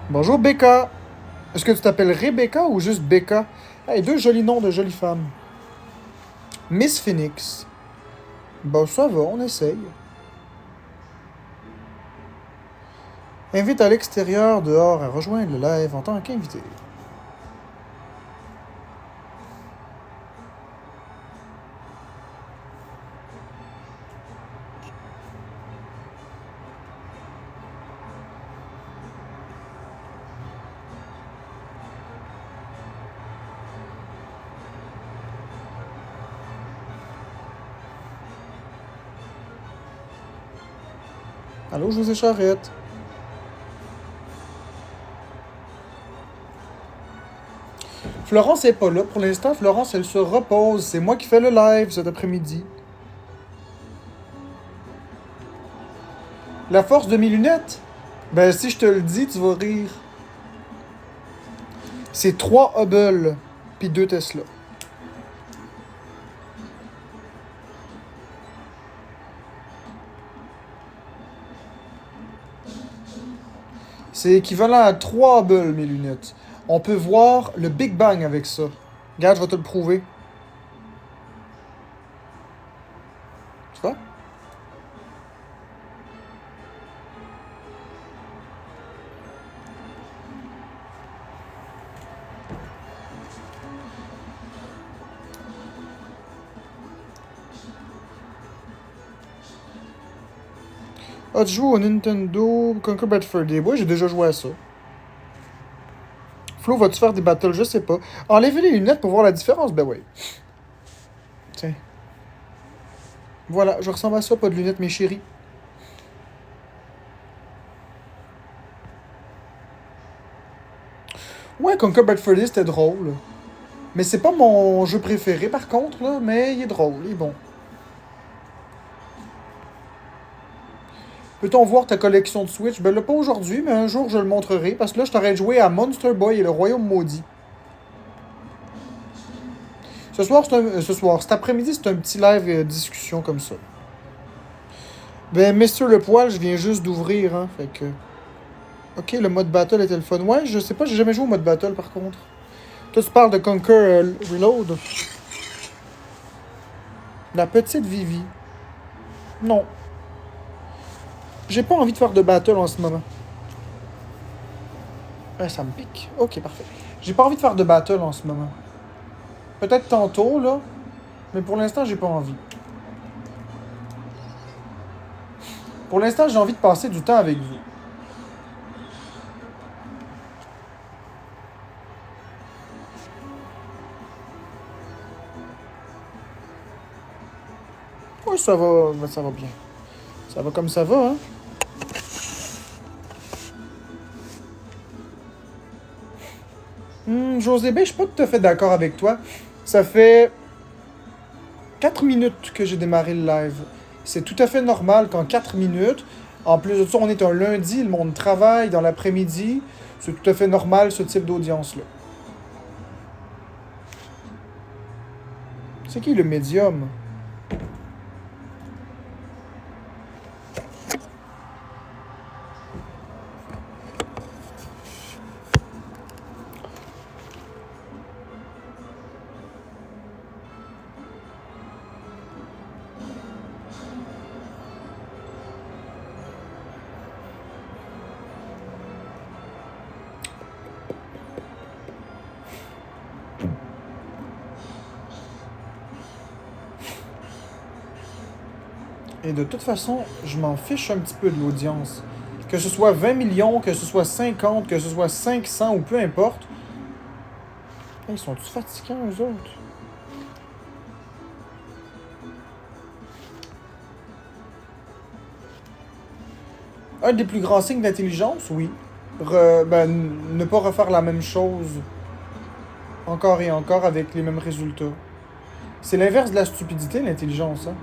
Bonjour Becca. Est-ce que tu t'appelles Rebecca ou juste Becca? Hey, deux jolis noms de jolies femmes. Miss Phoenix. Bon, ça va, on essaye. Invite à l'extérieur, dehors, à rejoindre le live en tant qu'invité. Allô, José Charrette. Florence est pas là pour l'instant. Florence, elle se repose. C'est moi qui fais le live cet après-midi. La force de mes lunettes? Ben, si je te le dis, tu vas rire. C'est 3 Hubble, puis 2 Tesla. C'est équivalent à 3 Hubble, mes lunettes. On peut voir le Big Bang avec ça. Regarde, je vais te le prouver. Tu vois? Ah, tu joues au Nintendo Conquer Bad Fur Day? Ouais, j'ai déjà joué à ça. Flo, vas-tu faire des battles? Je sais pas. Enlevez les lunettes pour voir la différence? Ben ouais. Tiens. Voilà, je ressemble à ça, pas de lunettes, mes chéris. Ouais, Conquer Bad Fur Day, c'était drôle. Mais c'est pas mon jeu préféré, par contre, là. Mais il est drôle, il est bon. Peut-on voir ta collection de Switch? Ben là, pas aujourd'hui, mais un jour, je le montrerai. Parce que là, je t'aurais joué à Monster Boy et le Royaume Maudit. Ce soir, cet après-midi, c'est un petit live discussion comme ça. Ben, Mister Le Poil, je viens juste d'ouvrir, hein, fait que... Ok, le mode battle était le fun. Ouais, je sais pas, j'ai jamais joué au mode battle, par contre. Toi, tu parles de Conquer Reload. La petite Vivi. Non. J'ai pas envie de faire de battle en ce moment. Ah, ça me pique. Ok, parfait. J'ai pas envie de faire de battle en ce moment. Peut-être tantôt, là. Mais pour l'instant, j'ai pas envie. Pour l'instant, j'ai envie de passer du temps avec vous. Ouais, ça va, ben, ça va bien. Ça va comme ça va, hein. José B, je suis pas tout à fait d'accord avec toi. Ça fait 4 minutes que j'ai démarré le live. C'est tout à fait normal qu'en 4 minutes, en plus de ça, on est un lundi, le monde travaille dans l'après-midi. C'est tout à fait normal ce type d'audience-là. C'est qui le médium? Et de toute façon, je m'en fiche un petit peu de l'audience. Que ce soit 20 millions, que ce soit 50, que ce soit 500 ou peu importe. Hey, ils sont-tous fatigants, eux autres? Un des plus grands signes d'intelligence, oui. Ne pas refaire la même chose encore et encore avec les mêmes résultats. C'est l'inverse de la stupidité, l'intelligence, hein.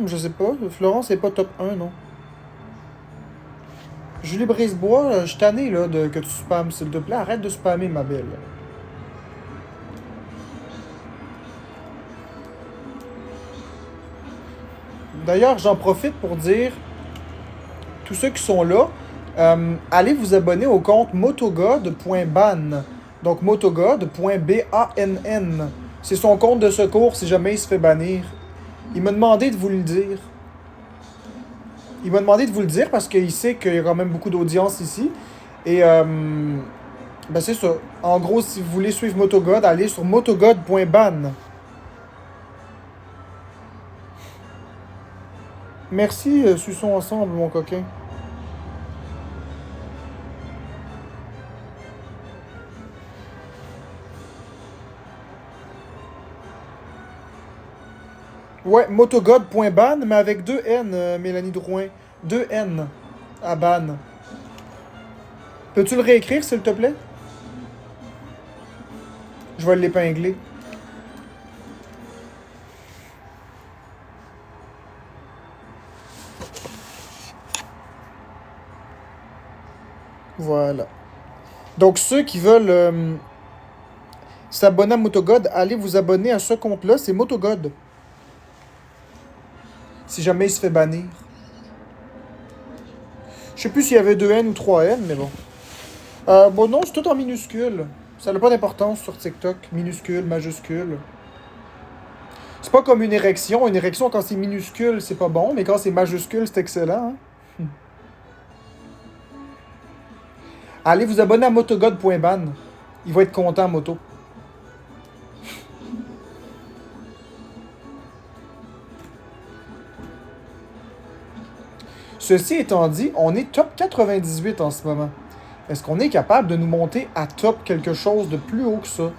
Je sais pas. Florence est pas top 1, non. Julie Brisebois, je suis tanné, là, que tu spammes, s'il te plaît. Arrête de spammer, ma belle. D'ailleurs, j'en profite pour dire, tous ceux qui sont là, allez vous abonner au compte motogod.ban. Donc motogod.bann. C'est son compte de secours si jamais il se fait bannir. Il m'a demandé de vous le dire. Il m'a demandé de vous le dire parce qu'il sait qu'il y a quand même beaucoup d'audience ici. Et ben c'est ça. En gros, si vous voulez suivre Motogod, allez sur motogod.ban. Merci, suçons ensemble, mon coquin. Ouais, motogod.ban, mais avec deux N, Mélanie Drouin. Deux N à ban. Peux-tu le réécrire, s'il te plaît? Je vais l'épingler. Voilà. Donc, ceux qui veulent s'abonner à Motogod, allez vous abonner à ce compte-là. C'est Motogod. Si jamais il se fait bannir. Je sais plus s'il y avait deux N ou trois N, mais bon. Bon, non, c'est tout en minuscule. Ça n'a pas d'importance sur TikTok. Minuscule, majuscule. C'est pas comme une érection. Une érection, quand c'est minuscule, c'est pas bon, mais quand c'est majuscule, c'est excellent. Hein? Allez vous abonner à motogod.ban. Il va être content, Moto. Ceci étant dit, on est top 98 en ce moment. Est-ce qu'on est capable de nous monter à top quelque chose de plus haut que ça?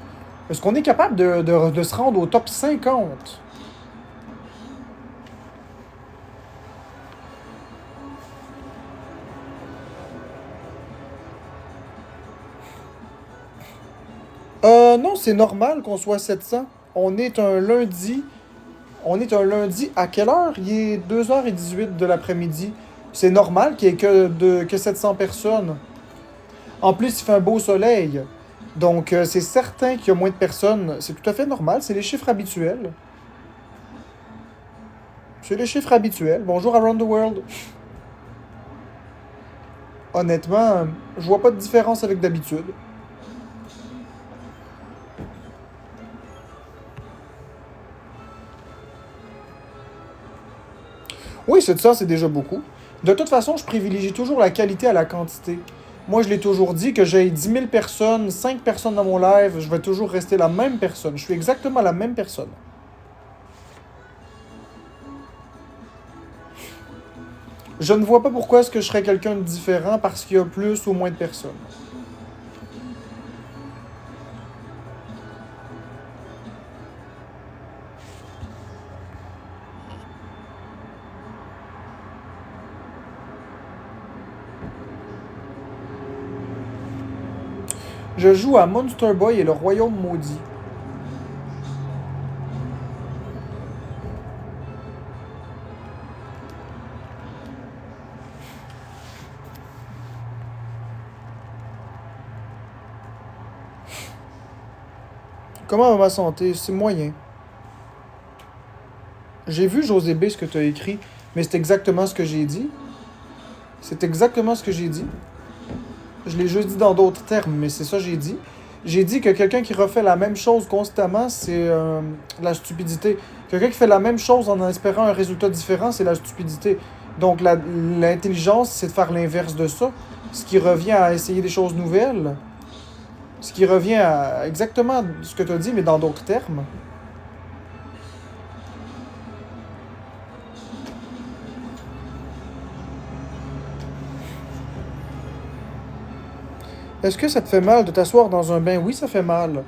Est-ce qu'on est capable de se rendre au top 50? Non, c'est normal qu'on soit 700. On est un lundi. On est un lundi à quelle heure? Il est 2h18 de l'après-midi. C'est normal qu'il y ait que 700 personnes. En plus, il fait un beau soleil. Donc, c'est certain qu'il y a moins de personnes. C'est tout à fait normal. C'est les chiffres habituels. C'est les chiffres habituels. Bonjour Around the World. Honnêtement, je vois pas de différence avec d'habitude. Oui, c'est ça, c'est déjà beaucoup. De toute façon, je privilégie toujours la qualité à la quantité. Moi, je l'ai toujours dit que j'ai 10 000 personnes, 5 personnes dans mon live, je vais toujours rester la même personne. Je suis exactement la même personne. Je ne vois pas pourquoi est-ce que je serais quelqu'un de différent parce qu'il y a plus ou moins de personnes. Je joue à Monster Boy et le Royaume Maudit. Comment va ma santé? C'est moyen. J'ai vu, José B, ce que tu as écrit, mais c'est exactement ce que j'ai dit. C'est exactement ce que j'ai dit. Je l'ai juste dit dans d'autres termes, mais c'est ça que j'ai dit. J'ai dit que quelqu'un qui refait la même chose constamment, c'est la stupidité. Quelqu'un qui fait la même chose en espérant un résultat différent, c'est la stupidité. Donc l'intelligence, c'est de faire l'inverse de ça. Ce qui revient à essayer des choses nouvelles. Ce qui revient à exactement ce que tu as dit, mais dans d'autres termes. Est-ce que ça te fait mal de t'asseoir dans un bain? Oui, ça fait mal.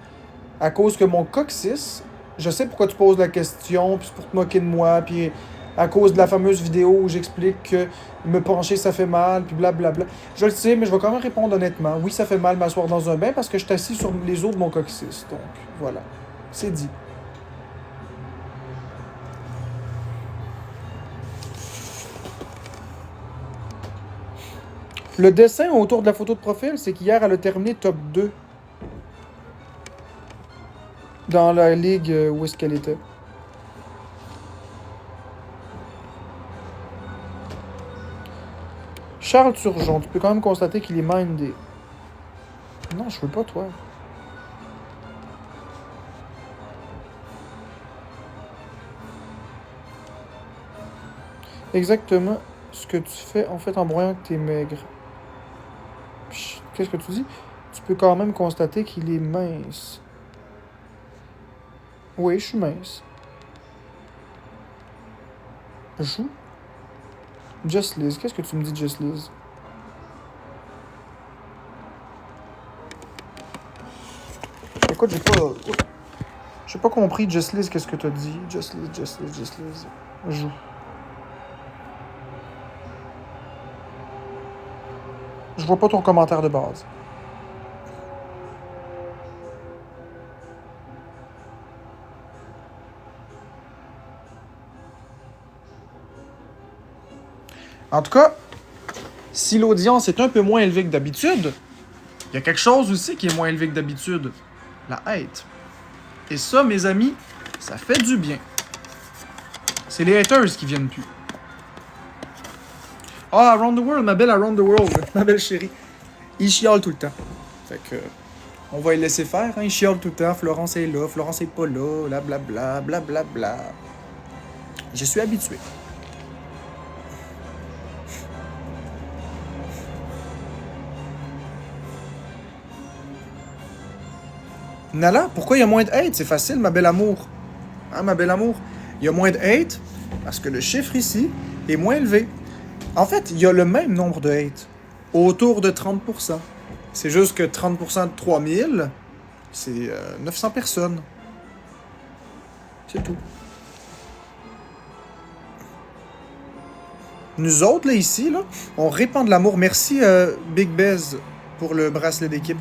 À cause que mon coccyx, je sais pourquoi tu poses la question, puis c'est pour te moquer de moi, puis à cause de la fameuse vidéo où j'explique que me pencher ça fait mal, puis blablabla. Je le sais, mais je vais quand même répondre honnêtement. Oui, ça fait mal m'asseoir dans un bain parce que je suis assis sur les os de mon coccyx. Donc, voilà. C'est dit. Le dessin autour de la photo de profil, c'est qu'hier, elle a terminé top 2 dans la ligue où est-ce qu'elle était. Charles Turgeon, tu peux quand même constater qu'il est mindé. Non, je veux pas, toi. Exactement ce que tu fais en fait en broyant que t'es maigre. Qu'est-ce que tu dis? Tu peux quand même constater qu'il est mince. Oui, je suis mince. Joue. Just Liz. Qu'est-ce que tu me dis, Just Liz? Écoute, j'ai pas compris, Just Liz, qu'est-ce que t'as dit? Just Liz, Just Liz, Just Liz. Joue. Je vois pas ton commentaire de base. En tout cas, si l'audience est un peu moins élevée que d'habitude, il y a quelque chose aussi qui est moins élevé que d'habitude. La hate. Et ça, mes amis, ça fait du bien. C'est les haters qui viennent plus. Ah, Around the World, ma belle Around the World, ma belle chérie. Il chiale tout le temps. Fait que, on va le laisser faire, hein. Il chiale tout le temps. Florence est là, Florence est pas là, blablabla, blablabla. Je suis habitué. Nala, pourquoi il y a moins de hate? C'est facile, ma belle amour. Hein, ma belle amour? Il y a moins de hate parce que le chiffre ici est moins élevé. En fait, il y a le même nombre de hate. Autour de 30%. C'est juste que 30% de 3000, c'est 900 personnes. C'est tout. Nous autres, là, ici, là, on répand de l'amour. Merci, Big Bez, pour le bracelet d'équipe.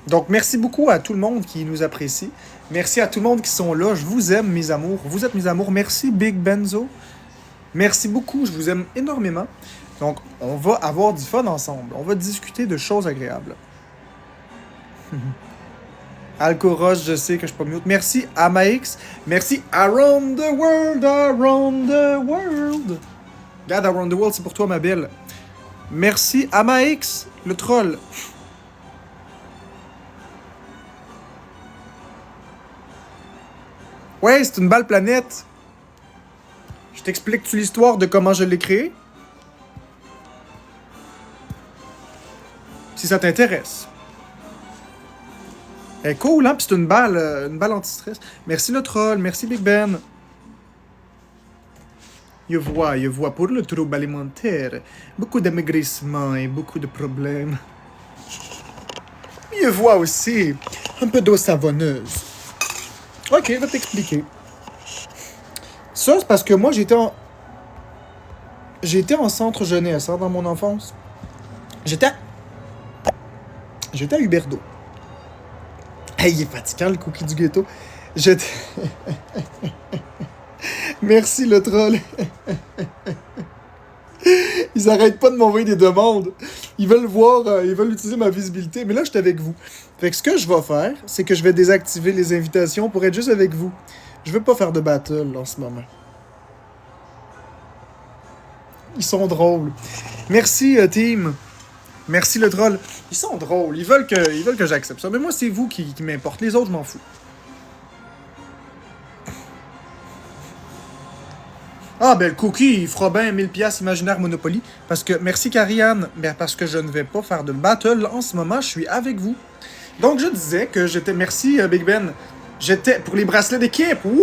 Donc, merci beaucoup à tout le monde qui nous apprécie. Merci à tout le monde qui sont là. Je vous aime, mes amours. Vous êtes mes amours. Merci, Big Benzo. Merci beaucoup. Je vous aime énormément. Donc, on va avoir du fun ensemble. On va discuter de choses agréables. Alcoroche, je sais que je suis pas mute. Merci, Amax. Merci, Around the World, Around the World. Regarde, Around the World, c'est pour toi, ma belle. Merci, Amax, le troll. Ouais, c'est une balle planète. Je t'explique-tu l'histoire de comment je l'ai créée? Si ça t'intéresse. Elle est cool, hein? Puis c'est une balle anti-stress. Merci le troll, merci Big Ben. Je vois pour le trouble alimentaire, beaucoup d'amaigrissement et beaucoup de problèmes. Je vois aussi un peu d'eau savonneuse. Ok, je vais t'expliquer. Ça, c'est parce que moi, j'étais en centre jeunesse, hein, dans mon enfance. J'étais à Huberdeau. Hey, il est fatigant, le cookie du ghetto. J'étais... Merci, le troll. Ils arrêtent pas de m'envoyer des demandes. Ils veulent voir, ils veulent utiliser ma visibilité. Mais là, je suis avec vous. Fait que ce que je vais faire, c'est que je vais désactiver les invitations pour être juste avec vous. Je veux pas faire de battle en ce moment. Ils sont drôles. Merci, team. Merci, le troll. Ils sont drôles. Ils veulent que j'accepte ça. Mais moi, c'est vous qui m'importe. Les autres, je m'en fous. Ah, ben le cookie, il fera bien 1000$ imaginaire Monopoly. Parce que, merci Karianne, ben parce que je ne vais pas faire de battle en ce moment, je suis avec vous. Donc, je disais que j'étais, merci Big Ben, j'étais pour les bracelets d'équipe. Oui!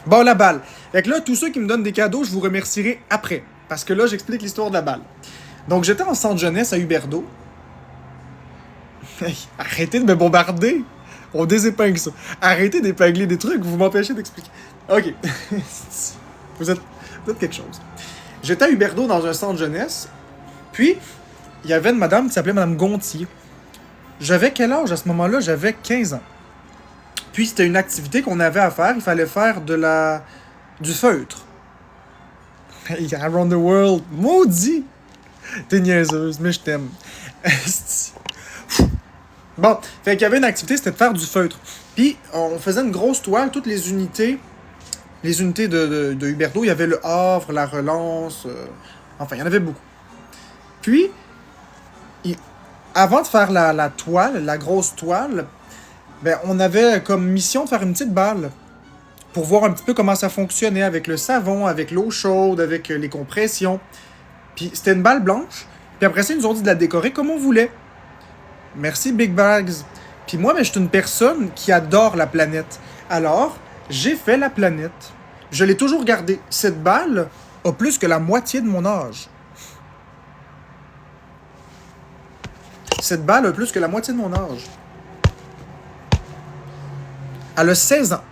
Bon, la balle. Fait que là, tous ceux qui me donnent des cadeaux, je vous remercierai après. Parce que là, j'explique l'histoire de la balle. Donc, j'étais en centre jeunesse à Huberdeau. Hey, arrêtez de me bombarder! On désépingle ça. Arrêtez d'épingler des trucs, vous m'empêchez d'expliquer. Ok. vous êtes quelque chose. J'étais à Huberdeau dans un centre jeunesse. Puis, il y avait une madame qui s'appelait Madame Gontier. J'avais quel âge à ce moment-là? J'avais 15 ans. Puis, c'était une activité qu'on avait à faire. Il fallait faire du feutre. Hey, Around the World. Maudit! T'es niaiseuse, mais je t'aime. Esti. Bon, fait qu'il y avait une activité, c'était de faire du feutre. Puis, on faisait une grosse toile, toutes les unités de Huberdeau. Il y avait le Havre, la Relance, enfin, il y en avait beaucoup. Puis, avant de faire la toile, la grosse toile, ben, on avait comme mission de faire une petite balle pour voir un petit peu comment ça fonctionnait avec le savon, avec l'eau chaude, avec les compressions. Puis c'était une balle blanche. Puis après ça, ils nous ont dit de la décorer comme on voulait. Merci Big Bags. Puis moi, ben, je suis une personne qui adore la planète. Alors, j'ai fait la planète. Je l'ai toujours gardée. Cette balle a plus que la moitié de mon âge. Cette balle a plus que la moitié de mon âge. Elle a 16 ans.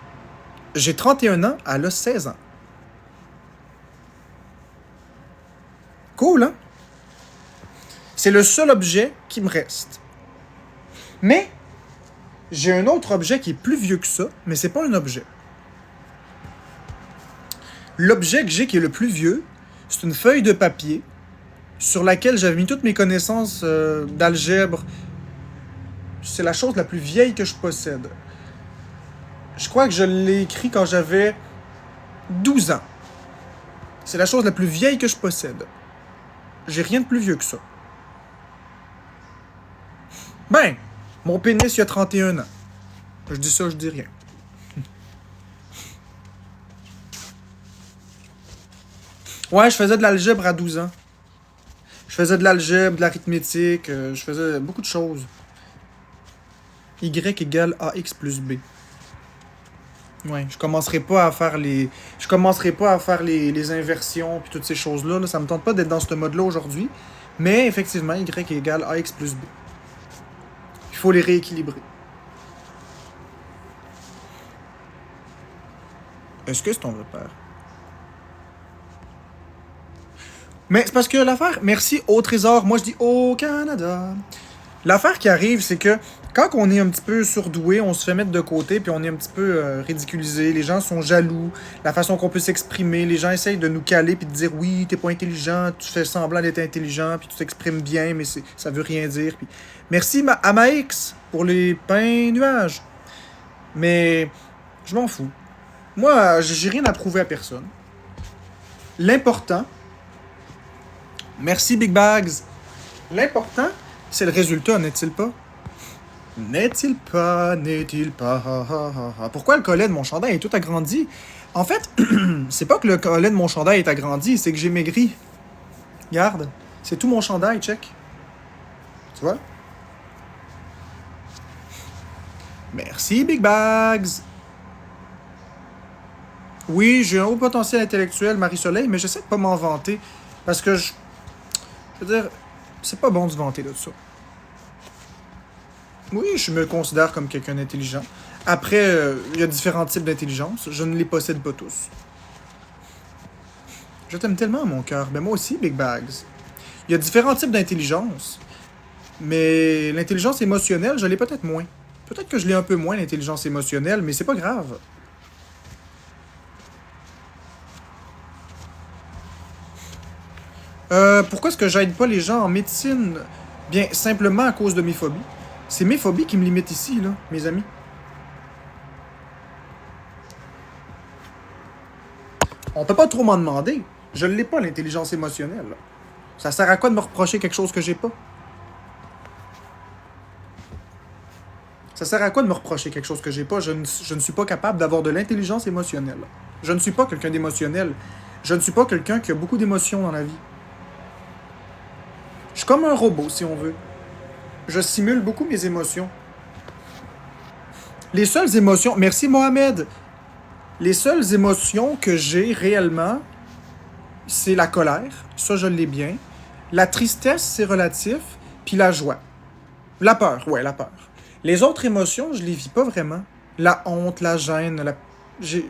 J'ai 31 ans, elle a 16 ans. Cool, hein? C'est le seul objet qui me reste. Mais, j'ai un autre objet qui est plus vieux que ça, mais c'est pas un objet. L'objet que j'ai qui est le plus vieux, c'est une feuille de papier sur laquelle j'avais mis toutes mes connaissances d'algèbre. C'est la chose la plus vieille que je possède. Je crois que je l'ai écrit quand j'avais 12 ans. C'est la chose la plus vieille que je possède. J'ai rien de plus vieux que ça. Ben, mon pénis, il a 31 ans. Je dis ça, je dis rien. Ouais, je faisais de l'algèbre à 12 ans. Je faisais de l'algèbre, de l'arithmétique, je faisais beaucoup de choses. Y égale AX plus B. Ouais, je commencerai pas à faire les inversions puis toutes ces choses-là. Là. Ça me tente pas d'être dans ce mode-là aujourd'hui. Mais effectivement, Y égale AX plus B. Il faut les rééquilibrer. Est-ce que c'est ton repère? Mais c'est parce que l'affaire... Merci au trésor. Moi, je dis au Canada. L'affaire qui arrive, c'est que quand on est un petit peu surdoué, on se fait mettre de côté, puis on est un petit peu ridiculisé. Les gens sont jaloux. La façon qu'on peut s'exprimer, les gens essayent de nous caler puis de dire oui, t'es pas intelligent, tu fais semblant d'être intelligent, puis tu t'exprimes bien, mais ça veut rien dire. Puis... Merci à Max pour les pains nuages. Mais je m'en fous. Moi, j'ai rien à prouver à personne. L'important... Merci Big Bags. L'important, c'est le résultat, n'est-il pas? N'est-il pas, n'est-il pas... Pourquoi le collet de mon chandail est tout agrandi? En fait, c'est pas que le collet de mon chandail est agrandi, c'est que j'ai maigri. Regarde, c'est tout mon chandail, check. Tu vois? Merci Big Bags. Oui, j'ai un haut potentiel intellectuel, Marie-Soleil, mais j'essaie de pas m'en vanter. Parce que je veux dire, c'est pas bon de se vanter de ça. Oui, je me considère comme quelqu'un d'intelligent. Après, il y a différents types d'intelligence. Je ne les possède pas tous. Je t'aime tellement, mon cœur. Ben moi aussi, Big Bags. Il y a différents types d'intelligence. Mais l'intelligence émotionnelle, je l'ai peut-être moins. Peut-être que je l'ai un peu moins, l'intelligence émotionnelle, mais c'est pas grave. Pourquoi est-ce que j'aide pas les gens en médecine? Bien, simplement à cause de mes phobies. C'est mes phobies qui me limitent ici, là, mes amis. On peut pas trop m'en demander. Je l'ai pas, l'intelligence émotionnelle. Ça sert à quoi de me reprocher quelque chose que j'ai pas? Ça sert à quoi de me reprocher quelque chose que j'ai pas? Je ne suis pas capable d'avoir de l'intelligence émotionnelle. Je ne suis pas quelqu'un d'émotionnel. Je ne suis pas quelqu'un qui a beaucoup d'émotions dans la vie. Je suis comme un robot, si on veut. Je simule beaucoup mes émotions. Les seules émotions... Merci, Mohamed. Les seules émotions que j'ai réellement, c'est la colère. Ça, je l'ai bien. La tristesse, c'est relatif. Puis la joie. La peur, ouais, la peur. Les autres émotions, je les vis pas vraiment. La honte, la gêne,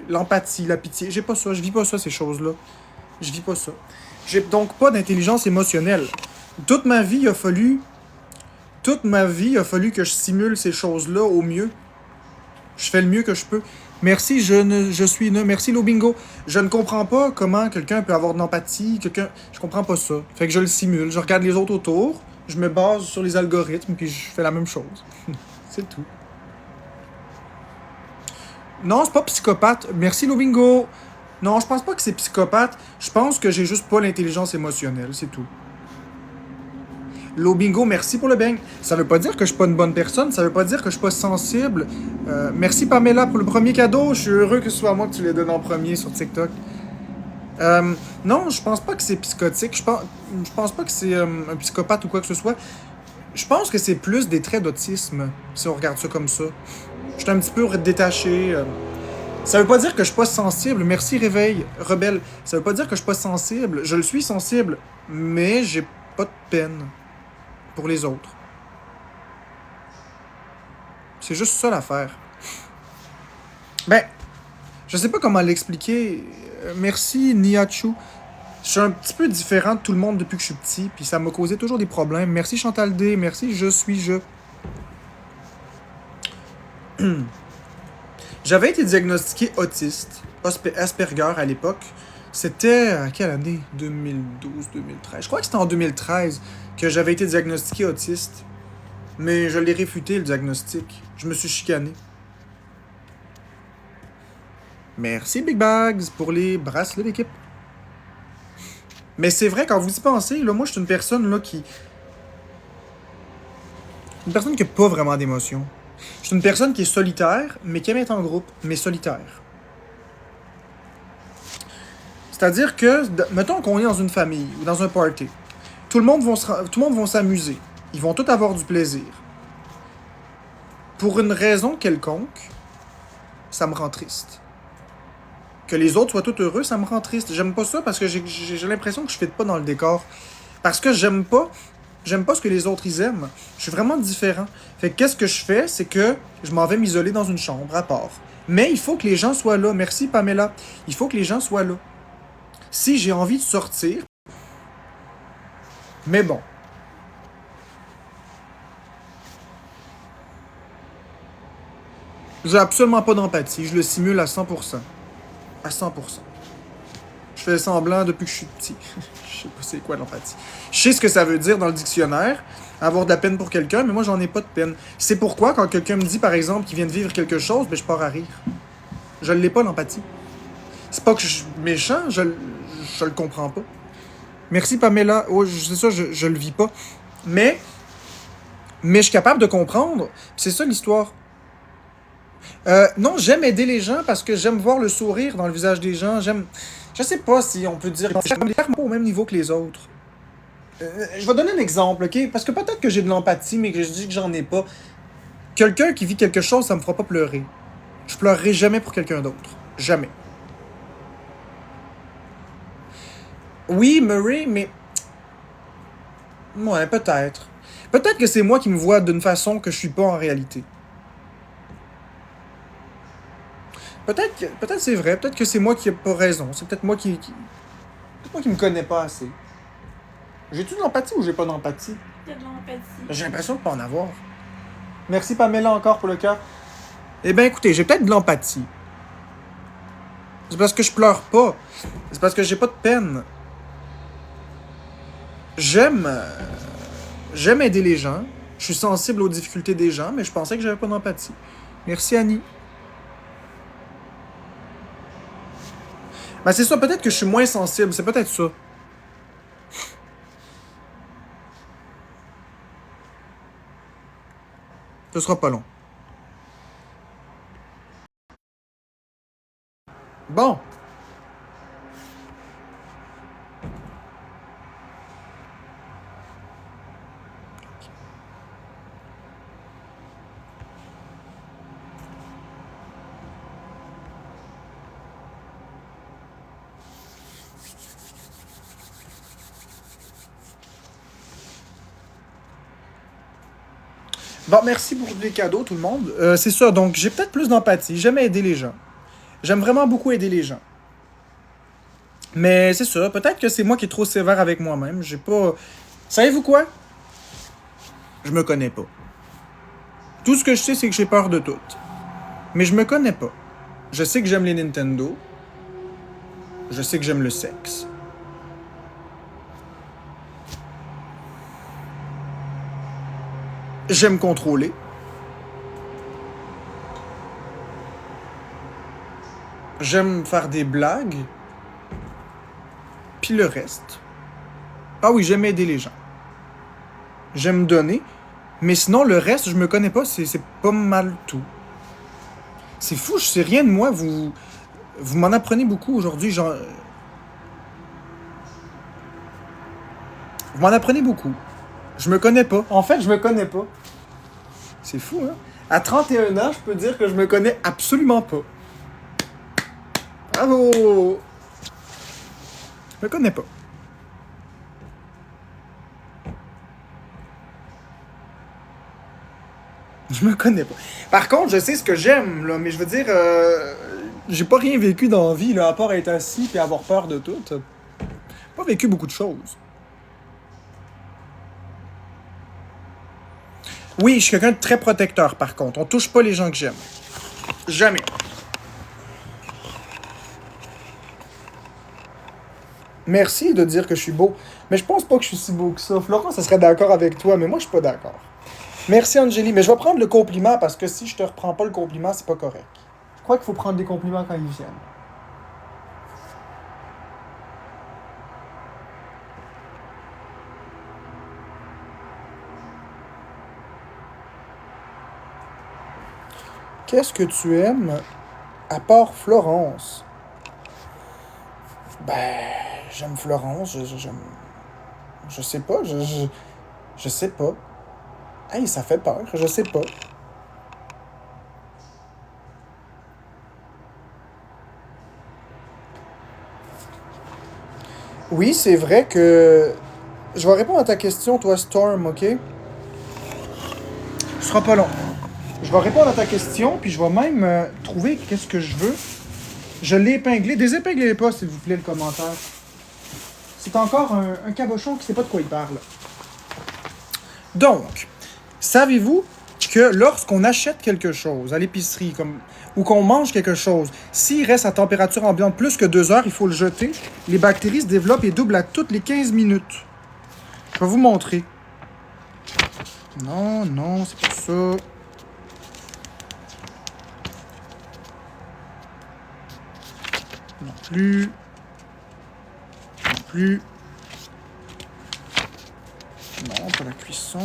l'empathie, la pitié. J'ai pas ça. Je vis pas ça, ces choses-là. Je vis pas ça. J'ai donc pas d'intelligence émotionnelle. Toute ma vie, il a fallu que je simule ces choses-là au mieux. Je fais le mieux que je peux. Merci, merci Lobingo. Je ne comprends pas comment quelqu'un peut avoir de l'empathie. Je comprends pas ça. Fait que je le simule. Je regarde les autres autour. Je me base sur les algorithmes, puis je fais la même chose. C'est tout. Non, c'est pas psychopathe. Merci, Lobingo. Non, je pense pas que c'est psychopathe. Je pense que j'ai juste pas l'intelligence émotionnelle, c'est tout. Lobingo, merci pour le bang. Ça veut pas dire que je suis pas une bonne personne, ça veut pas dire que je suis pas sensible. Merci Pamela pour le premier cadeau. Je suis heureux que ce soit moi que tu les donnes en premier sur TikTok. Non, je pense pas que c'est psychotique. Je pense pas que c'est un psychopathe ou quoi que ce soit. Je pense que c'est plus des traits d'autisme, si on regarde ça comme ça. Je suis un petit peu détaché. Ça veut pas dire que je suis pas sensible. Merci Réveil, Rebelle. Ça veut pas dire que je suis pas sensible. Je le suis sensible, mais j'ai pas de peine pour les autres. C'est juste ça l'affaire. Ben, je sais pas comment l'expliquer. Merci Niachu. Je suis un petit peu différent de tout le monde depuis que je suis petit, puis ça m'a causé toujours des problèmes. Merci Chantal D, merci Je suis je. J'avais été diagnostiqué autiste, Asperger à l'époque. C'était à quelle année? 2012-2013. Je crois que c'était en 2013 que j'avais été diagnostiqué autiste. Mais je l'ai réfuté, le diagnostic. Je me suis chicané. Merci Big Bags pour les bracelets d'équipe. Mais c'est vrai, quand vous y pensez, là, moi je suis une personne là qui... Une personne qui n'a pas vraiment d'émotion. Je suis une personne qui est solitaire, mais qui aime être en groupe, mais solitaire. C'est-à-dire que, mettons qu'on est dans une famille ou dans un party. Tout le monde va s'amuser. Ils vont tous avoir du plaisir. Pour une raison quelconque, ça me rend triste. Que les autres soient tous heureux, ça me rend triste. J'aime pas ça parce que j'ai l'impression que je ne pas dans le décor. Parce que j'aime pas ce que les autres ils aiment. Je suis vraiment différent. Fait que qu'est-ce que je fais, c'est que je m'en vais m'isoler dans une chambre à part. Mais il faut que les gens soient là. Merci Pamela. Il faut que les gens soient là. Si j'ai envie de sortir, mais bon. J'ai absolument pas d'empathie. Je le simule à 100%. À 100%. Je fais semblant depuis que je suis petit. Je sais pas c'est quoi l'empathie. Je sais ce que ça veut dire dans le dictionnaire, avoir de la peine pour quelqu'un, mais moi j'en ai pas de peine. C'est pourquoi quand quelqu'un me dit par exemple qu'il vient de vivre quelque chose, ben je pars à rire. Je l'ai pas l'empathie. C'est pas que je suis méchant, je le comprends pas. Merci Pamela. Oh, c'est ça, je le vis pas. Mais je suis capable de comprendre. C'est ça l'histoire. Non, j'aime aider les gens parce que j'aime voir le sourire dans le visage des gens. Je sais pas si on peut dire que j'aime pas au même niveau que les autres. Je vais donner un exemple, ok? Parce que peut-être que j'ai de l'empathie, mais que je dis que j'en ai pas. Quelqu'un qui vit quelque chose, ça me fera pas pleurer. Je pleurerai jamais pour quelqu'un d'autre. Jamais. Oui, Murray, mais... Ouais, peut-être. Peut-être que c'est moi qui me vois d'une façon que je suis pas en réalité. Peut-être c'est vrai, peut-être que c'est moi qui ai pas raison. C'est peut-être moi peut-être moi qui me connais pas assez. J'ai-tu de l'empathie ou j'ai pas d'empathie? T'as de l'empathie. J'ai l'impression de pas en avoir. Merci Pamela encore pour le cœur. Eh bien écoutez, j'ai peut-être de l'empathie. C'est parce que je pleure pas. C'est parce que j'ai pas de peine. J'aime aider les gens. Je suis sensible aux difficultés des gens, mais je pensais que j'avais pas d'empathie. Merci Annie. Ben c'est ça, peut-être que je suis moins sensible, c'est peut-être ça. Ce sera pas long. Bon. Bon, merci pour les cadeaux, tout le monde. C'est ça, donc j'ai peut-être plus d'empathie. J'aime aider les gens. J'aime vraiment beaucoup aider les gens. Mais c'est ça, peut-être que c'est moi qui est trop sévère avec moi-même. J'ai pas... Savez-vous quoi? Je me connais pas. Tout ce que je sais, c'est que j'ai peur de tout. Mais je me connais pas. Je sais que j'aime les Nintendo. Je sais que j'aime le sexe. J'aime contrôler. J'aime faire des blagues. Puis le reste. Ah oui, j'aime aider les gens. J'aime donner. Mais sinon, le reste, je me connais pas. C'est pas mal tout. C'est fou, je sais rien de moi. Vous m'en apprenez beaucoup aujourd'hui. Genre... Vous m'en apprenez beaucoup. Je me connais pas. En fait, je me connais pas. C'est fou, hein? À 31 ans, je peux dire que je me connais absolument pas. Bravo! Je me connais pas. Je me connais pas. Par contre, je sais ce que j'aime, là, mais je veux dire, j'ai pas rien vécu dans la vie, là, à part être assis et avoir peur de tout. Pas vécu beaucoup de choses. Oui, je suis quelqu'un de très protecteur, par contre. On touche pas les gens que j'aime. Jamais. Merci de dire que je suis beau. Mais je pense pas que je suis si beau que ça. Florent, ça serait d'accord avec toi, mais moi, je suis pas d'accord. Merci, Angélie. Mais je vais prendre le compliment parce que si je te reprends pas le compliment, c'est pas correct. Je crois qu'il faut prendre des compliments quand ils viennent. Qu'est-ce que tu aimes à part Florence? Ben, j'aime Florence. J'aime... Je sais pas. Je sais pas. Hey, ça fait peur. Je sais pas. Oui, c'est vrai que... Je vais répondre à ta question, toi, Storm, OK? Ce sera pas long. Je vais répondre à ta question, puis je vais même trouver qu'est-ce que je veux. Je l'ai épinglé. Désépinglez pas, s'il vous plaît, le commentaire. C'est encore un cabochon qui sait pas de quoi il parle. Donc, savez-vous que lorsqu'on achète quelque chose à l'épicerie ou qu'on mange quelque chose, s'il reste à température ambiante plus que 2 heures, il faut le jeter. Les bactéries se développent et doublent à toutes les 15 minutes. Je vais vous montrer. Non, non, c'est pas ça. Non plus. Non plus. Non, pas la cuisson.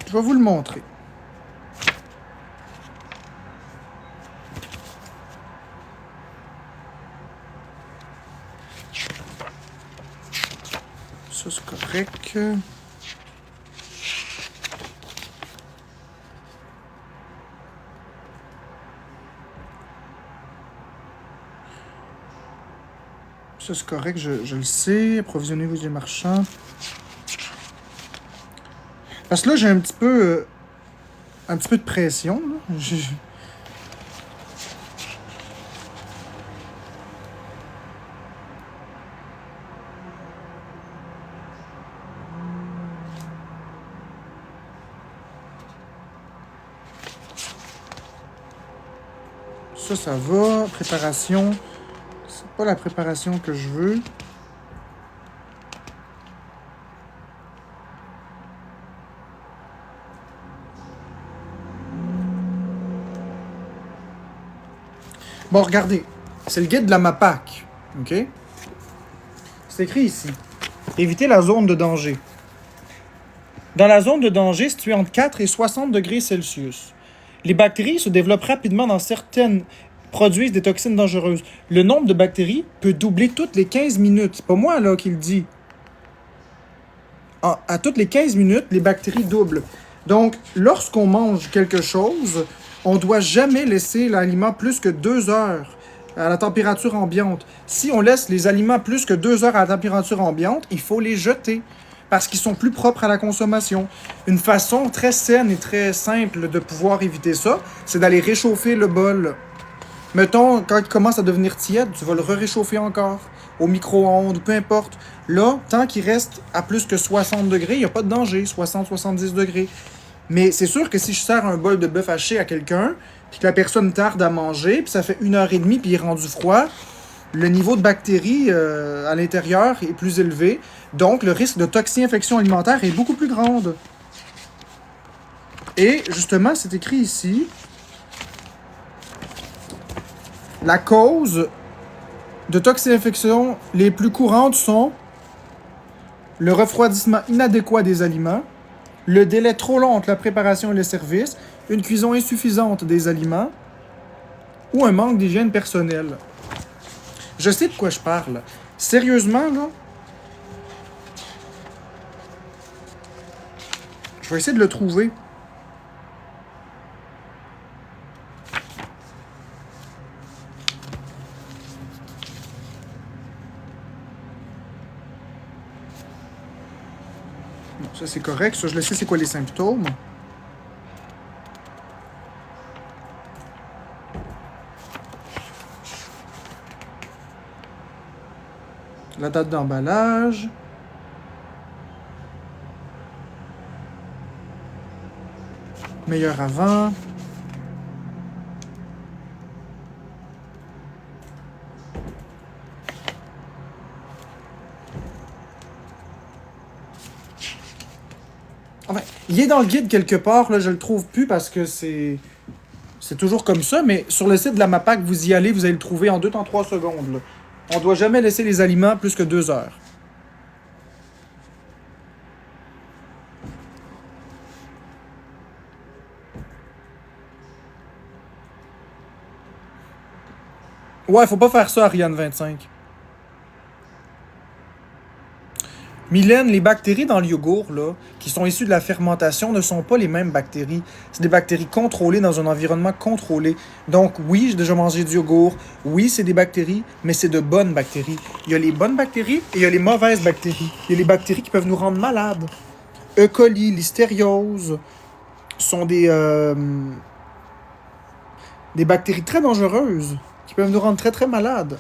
Je vais vous le montrer. Ça, c'est correct. Ça, c'est correct, je le sais. Approvisionnez-vous des marchands. Parce que là, j'ai un petit peu de pression. Là. Ça va. Préparation. C'est pas la préparation que je veux. Bon, regardez. C'est le guide de la MAPAC. OK? C'est écrit ici. Éviter la zone de danger. Dans la zone de danger située entre 4 et 60 degrés Celsius, les bactéries se développent rapidement dans certaines produisent des toxines dangereuses. Le nombre de bactéries peut doubler toutes les 15 minutes. C'est pas moi là qui le dis. À toutes les 15 minutes, les bactéries doublent. Donc, lorsqu'on mange quelque chose, on ne doit jamais laisser l'aliment plus que 2 heures à la température ambiante. Si on laisse les aliments plus que 2 heures à la température ambiante, il faut les jeter parce qu'ils sont plus propres à la consommation. Une façon très saine et très simple de pouvoir éviter ça, c'est d'aller réchauffer le bol. Mettons, quand il commence à devenir tiède, tu vas le réchauffer encore, au micro-ondes, peu importe. Là, tant qu'il reste à plus que 60 degrés, il n'y a pas de danger, 60-70 degrés. Mais c'est sûr que si je sers un bol de bœuf haché à quelqu'un, puis que la personne tarde à manger, puis ça fait 1 heure et demie, puis il est rendu froid, le niveau de bactéries à l'intérieur est plus élevé, donc le risque de toxi-infection alimentaire est beaucoup plus grande. Et justement, c'est écrit ici, la cause de toxi-infection les plus courantes sont le refroidissement inadéquat des aliments, le délai trop long entre la préparation et le service, une cuisson insuffisante des aliments ou un manque d'hygiène personnelle. Je sais de quoi je parle. Sérieusement, là, je vais essayer de le trouver. Non, ça c'est correct. Ça, je le sais, c'est quoi les symptômes. La date d'emballage. Meilleur avant. Enfin, il est dans le guide quelque part, là, je le trouve plus parce que c'est toujours comme ça, mais sur le site de la MAPAC, vous y allez, vous allez le trouver en 2 temps 3 secondes. Là. On ne doit jamais laisser les aliments plus que 2 heures. Ouais, faut pas faire ça, Ariane25. Mylène, les bactéries dans le yogourt, là, qui sont issues de la fermentation, ne sont pas les mêmes bactéries. C'est des bactéries contrôlées dans un environnement contrôlé. Donc oui, j'ai déjà mangé du yogourt. Oui, c'est des bactéries, mais c'est de bonnes bactéries. Il y a les bonnes bactéries et il y a les mauvaises bactéries. Il y a les bactéries qui peuvent nous rendre malades. E. coli, listériose sont des bactéries très dangereuses qui peuvent nous rendre très très malades.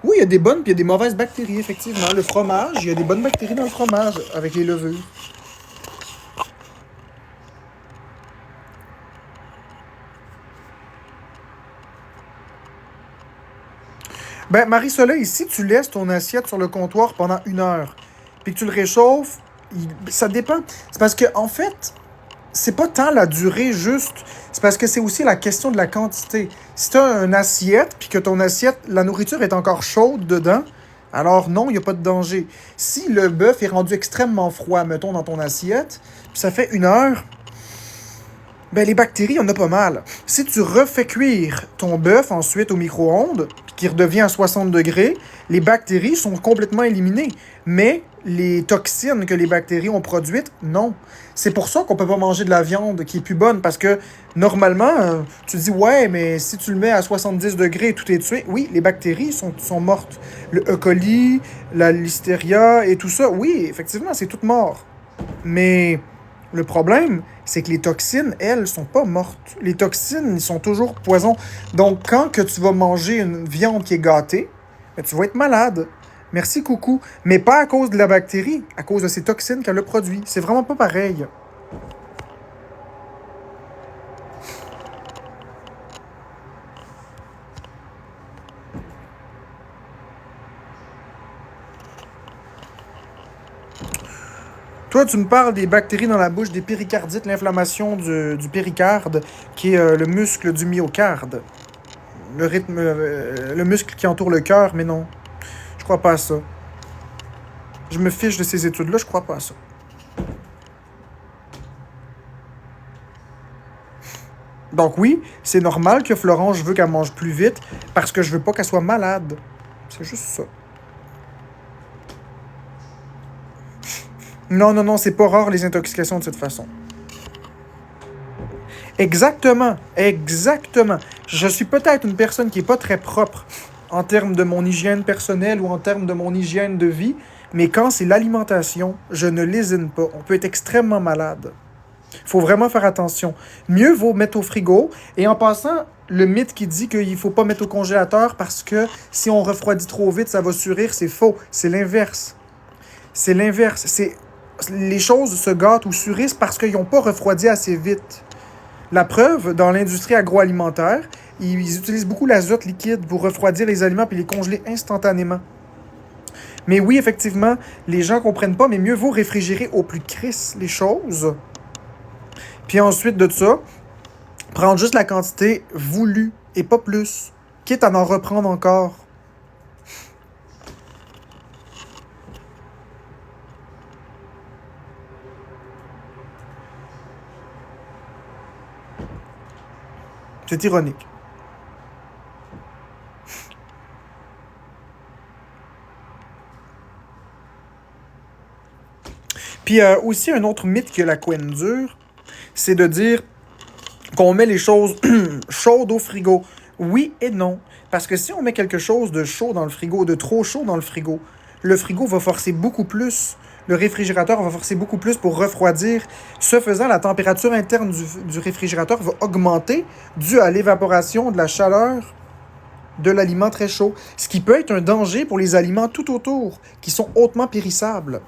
Oui, il y a des bonnes puis il y a des mauvaises bactéries, effectivement. Le fromage, il y a des bonnes bactéries dans le fromage avec les levures. Ben, Marie-Soleil, si tu laisses ton assiette sur le comptoir pendant 1 heure, puis que tu le réchauffes, ça dépend. C'est parce que, en fait, c'est pas tant la durée juste, c'est parce que c'est aussi la question de la quantité. Si tu as une assiette, puis que ton assiette, la nourriture est encore chaude dedans, alors non, il n'y a pas de danger. Si le bœuf est rendu extrêmement froid, mettons, dans ton assiette, puis ça fait 1 heure, ben les bactéries, il y en a pas mal. Si tu refais cuire ton bœuf ensuite au micro-ondes, puis qu'il redevient à 60 degrés, les bactéries sont complètement éliminées. Mais les toxines que les bactéries ont produites, non. C'est pour ça qu'on peut pas manger de la viande qui est plus bonne, parce que normalement, tu dis, ouais, mais si tu le mets à 70 degrés, tout est tué. Oui, les bactéries sont mortes. Le E. coli, la listeria et tout ça, oui, effectivement, c'est tout mort. Mais le problème, c'est que les toxines, elles, sont pas mortes. Les toxines, ils sont toujours poison. Donc, quand que tu vas manger une viande qui est gâtée, ben, tu vas être malade. Merci, coucou. Mais pas à cause de la bactérie, à cause de ces toxines qu'elle a produit. C'est vraiment pas pareil. Toi, tu me parles des bactéries dans la bouche, des péricardites, l'inflammation du péricarde, qui est le muscle du myocarde. Le muscle qui entoure le cœur, mais non. Je crois pas à ça. Je me fiche de ces études-là, je crois pas à ça. Donc oui, c'est normal que Florence, je veux qu'elle mange plus vite, parce que je veux pas qu'elle soit malade. C'est juste ça. Non, non, non, c'est pas rare les intoxications de cette façon. Exactement, exactement. Je suis peut-être une personne qui est pas très propre en termes de mon hygiène personnelle ou en termes de mon hygiène de vie, mais quand c'est l'alimentation, je ne lésine pas. On peut être extrêmement malade. Faut vraiment faire attention. Mieux vaut mettre au frigo. Et en passant, le mythe qui dit qu'il faut pas mettre au congélateur parce que si on refroidit trop vite, ça va surir, c'est faux. C'est l'inverse. C'est l'inverse. Les choses se gâtent ou surissent parce qu'ils n'ont pas refroidi assez vite. La preuve, dans l'industrie agroalimentaire, ils utilisent beaucoup l'azote liquide pour refroidir les aliments puis les congeler instantanément. Mais oui, effectivement, les gens comprennent pas, mais mieux vaut réfrigérer au plus crisse les choses. Puis ensuite de ça, prendre juste la quantité voulue et pas plus, quitte à en reprendre encore. C'est ironique. Puis aussi, un autre mythe que la couenne dure, c'est de dire qu'on met les choses chaudes au frigo. Oui et non. Parce que si on met quelque chose de chaud dans le frigo, de trop chaud dans le frigo va forcer beaucoup plus. Le réfrigérateur va forcer beaucoup plus pour refroidir. Ce faisant, la température interne du réfrigérateur va augmenter dû à l'évaporation de la chaleur de l'aliment très chaud. Ce qui peut être un danger pour les aliments tout autour, qui sont hautement périssables.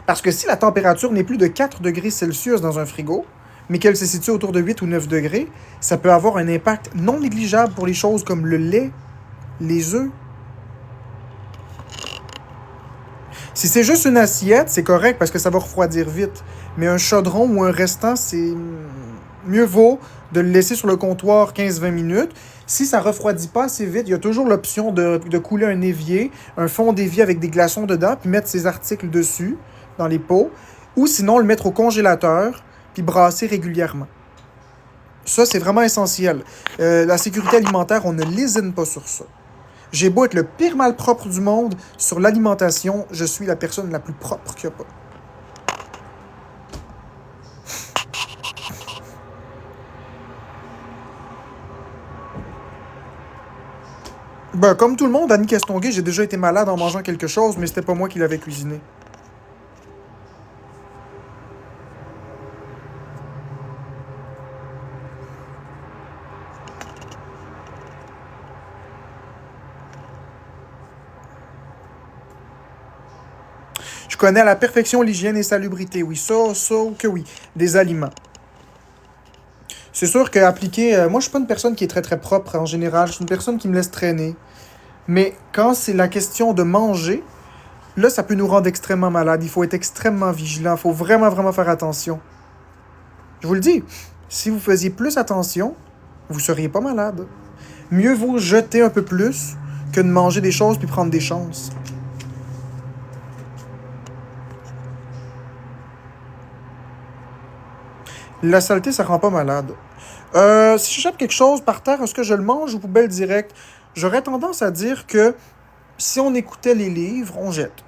Parce que si la température n'est plus de 4 degrés Celsius dans un frigo, mais qu'elle se situe autour de 8 ou 9 degrés, ça peut avoir un impact non négligeable pour les choses comme le lait, les œufs. Si c'est juste une assiette, c'est correct parce que ça va refroidir vite. Mais un chaudron ou un restant, c'est mieux vaut de le laisser sur le comptoir 15-20 minutes. Si ça refroidit pas assez vite, il y a toujours l'option de couler un évier, un fond d'évier avec des glaçons dedans, puis mettre ses articles dessus, dans les pots. Ou sinon, le mettre au congélateur, puis brasser régulièrement. Ça, c'est vraiment essentiel. La sécurité alimentaire, on ne lésine pas sur ça. J'ai beau être le pire malpropre du monde, sur l'alimentation, je suis la personne la plus propre qu'il n'y a pas. Ben, comme tout le monde, Annie Castonguay, j'ai déjà été malade en mangeant quelque chose, mais c'était pas moi qui l'avais cuisiné. Je connais à la perfection l'hygiène et salubrité. Oui, ça, que oui. Des aliments. C'est sûr qu'appliquer... moi, je suis pas une personne qui est très, très propre en général. Je suis une personne qui me laisse traîner. Mais quand c'est la question de manger, là, ça peut nous rendre extrêmement malades. Il faut être extrêmement vigilant. Il faut vraiment, vraiment faire attention. Je vous le dis, si vous faisiez plus attention, vous seriez pas malade. Mieux vaut jeter un peu plus que de manger des choses puis prendre des chances. La saleté, ça rend pas malade. Si j'échappe quelque chose par terre, est-ce que je le mange ou poubelle directe? J'aurais tendance à dire que si on écoutait les livres, on jette.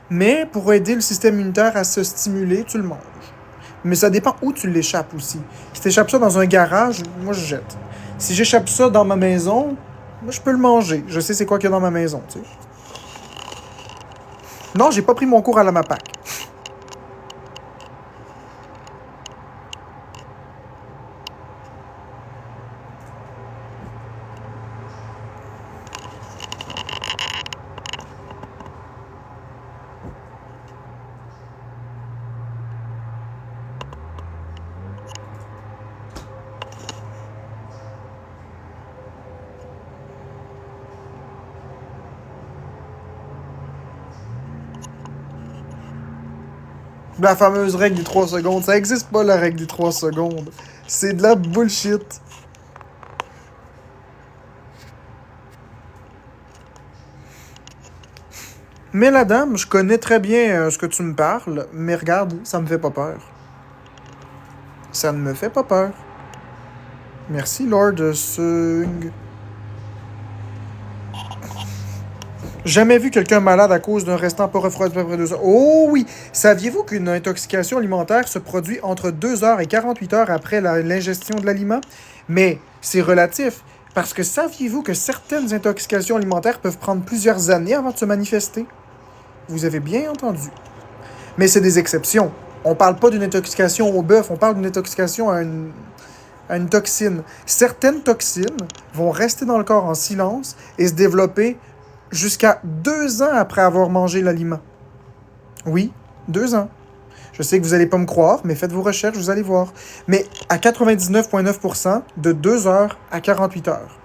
Mais pour aider le système immunitaire à se stimuler, tu le manges. Mais ça dépend où tu l'échappes aussi. Si tu échappes ça dans un garage, moi je jette. Si j'échappe ça dans ma maison, moi je peux le manger. Je sais c'est quoi qu'il y a dans ma maison, tu sais. Non, j'ai pas pris mon cours à la MAPAC. La fameuse règle des 3 secondes. Ça existe pas, la règle des 3 secondes. C'est de la bullshit. Mais la dame, je connais très bien ce que tu me parles, mais regarde, ça me fait pas peur. Ça ne me fait pas peur. Merci, Lord Sung. Jamais vu quelqu'un malade à cause d'un restant pas refroidi après 2 heures. Oh oui! Saviez-vous qu'une intoxication alimentaire se produit entre 2 heures et 48 heures après l'ingestion de l'aliment? Mais c'est relatif, parce que saviez-vous que certaines intoxications alimentaires peuvent prendre plusieurs années avant de se manifester? Vous avez bien entendu. Mais c'est des exceptions. On parle pas d'une intoxication au bœuf, on parle d'une intoxication à une toxine. Certaines toxines vont rester dans le corps en silence et se développer jusqu'à 2 ans après avoir mangé l'aliment. Oui, 2 ans. Je sais que vous n'allez pas me croire, mais faites vos recherches, vous allez voir. Mais à 99,9%, de 2 heures à 48 heures.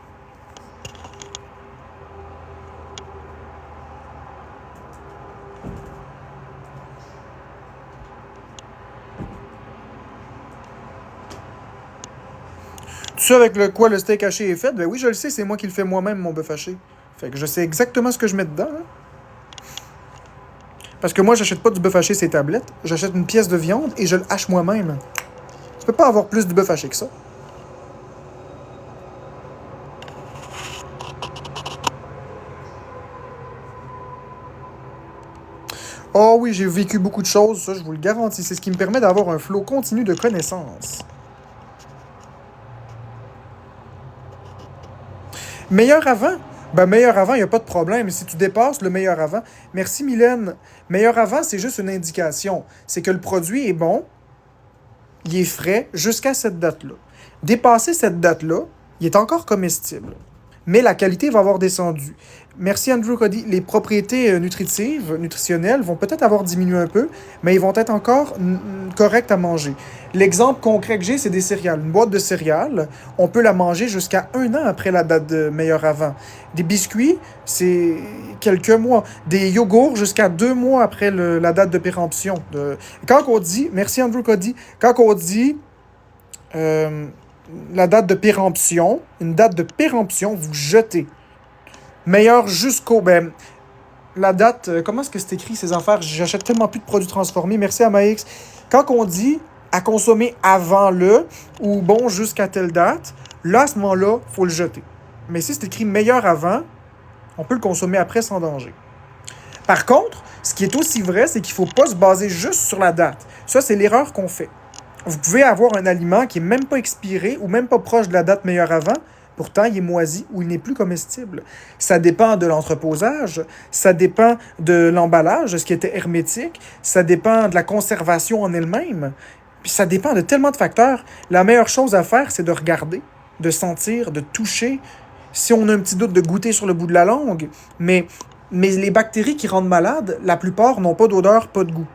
Tu sais avec quoi le steak haché est fait? Ben oui, je le sais, c'est moi qui le fais moi-même, mon bœuf haché. Fait que je sais exactement ce que je mets dedans. Hein. Parce que moi, j'achète pas du bœuf haché ces tablettes. J'achète une pièce de viande et je le hache moi-même. Tu peux pas avoir plus de bœuf haché que ça. Oh oui, j'ai vécu beaucoup de choses, ça je vous le garantis. C'est ce qui me permet d'avoir un flot continu de connaissances. Meilleur avant? Ben, meilleur avant, il n'y a pas de problème. Si tu dépasses le meilleur avant, merci Mylène. Meilleur avant, c'est juste une indication. C'est que le produit est bon, il est frais jusqu'à cette date-là. Dépasser cette date-là, il est encore comestible. Mais la qualité va avoir descendu. Merci Andrew Cody. Les propriétés nutritionnelles vont peut-être avoir diminué un peu, mais ils vont être encore corrects à manger. L'exemple concret que j'ai, c'est des céréales. Une boîte de céréales, on peut la manger jusqu'à 1 an après la date de meilleur avant. Des biscuits, c'est quelques mois. Des yogourts jusqu'à 2 mois après la date de péremption. Quand on dit, merci Andrew Cody, quand on dit la date de péremption, une date de péremption, vous jetez. Meilleur jusqu'au... Ben, la date... comment est-ce que c'est écrit, ces affaires? J'achète tellement plus de produits transformés. Merci à Max. Quand on dit à consommer avant le, ou bon, jusqu'à telle date, là, à ce moment-là, il faut le jeter. Mais si c'est écrit meilleur avant, on peut le consommer après sans danger. Par contre, ce qui est aussi vrai, c'est qu'il ne faut pas se baser juste sur la date. Ça, c'est l'erreur qu'on fait. Vous pouvez avoir un aliment qui n'est même pas expiré ou même pas proche de la date meilleure avant, pourtant il est moisi ou il n'est plus comestible. Ça dépend de l'entreposage, ça dépend de l'emballage, ce qui était hermétique, ça dépend de la conservation en elle-même, puis ça dépend de tellement de facteurs. La meilleure chose à faire, c'est de regarder, de sentir, de toucher. Si on a un petit doute, de goûter sur le bout de la langue, mais les bactéries qui rendent malades, la plupart n'ont pas d'odeur, pas de goût.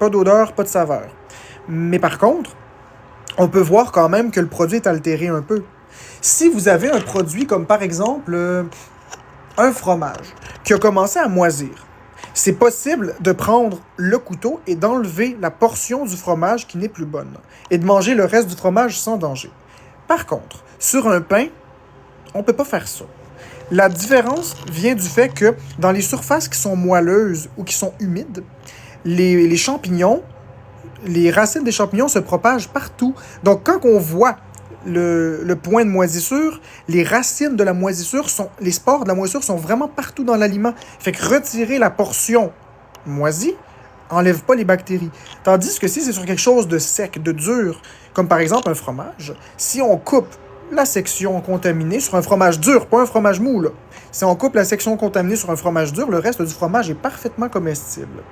Pas d'odeur, pas de saveur. Mais par contre, on peut voir quand même que le produit est altéré un peu. Si vous avez un produit comme par exemple un fromage qui a commencé à moisir, c'est possible de prendre le couteau et d'enlever la portion du fromage qui n'est plus bonne et de manger le reste du fromage sans danger. Par contre, sur un pain, on ne peut pas faire ça. La différence vient du fait que dans les surfaces qui sont moelleuses ou qui sont humides, les champignons, les racines des champignons se propagent partout. Donc, quand on voit le point de moisissure, les racines de la moisissure, les spores de la moisissure sont vraiment partout dans l'aliment. Fait que retirer la portion moisie enlève pas les bactéries. Tandis que si c'est sur quelque chose de sec, de dur, comme par exemple un fromage, si on coupe la section contaminée sur un fromage dur, pas un fromage mou, là. Si on coupe la section contaminée sur un fromage dur, le reste du fromage est parfaitement comestible.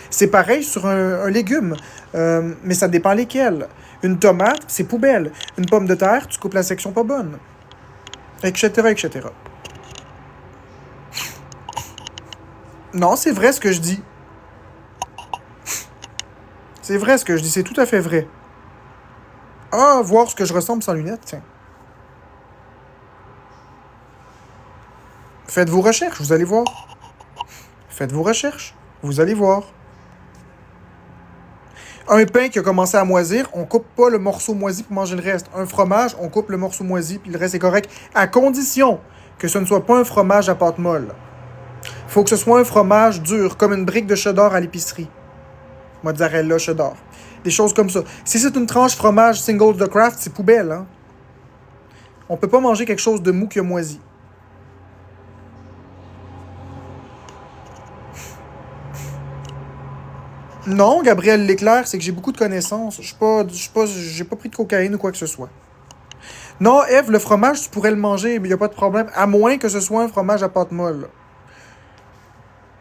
C'est pareil sur un légume, mais ça dépend lesquels. Une tomate, c'est poubelle. Une pomme de terre, tu coupes la section pas bonne. Etc., etc. Non, c'est vrai ce que je dis. C'est vrai ce que je dis, c'est tout à fait vrai. Ah, voir ce que je ressemble sans lunettes, tiens. Faites vos recherches, vous allez voir. Faites vos recherches, vous allez voir. Un pain qui a commencé à moisir, on coupe pas le morceau moisi pour manger le reste. Un fromage, on coupe le morceau moisi puis le reste est correct, à condition que ce ne soit pas un fromage à pâte molle. Faut que ce soit un fromage dur, comme une brique de cheddar à l'épicerie. Mozzarella, cheddar. Des choses comme ça. Si c'est une tranche fromage single de Kraft, c'est poubelle, hein. On peut pas manger quelque chose de mou qui a moisi. Non, Gabriel Leclerc, c'est que j'ai beaucoup de connaissances. J'ai pas pris de cocaïne ou quoi que ce soit. Non, Eve, le fromage, tu pourrais le manger, mais il n'y a pas de problème. À moins que ce soit un fromage à pâte molle.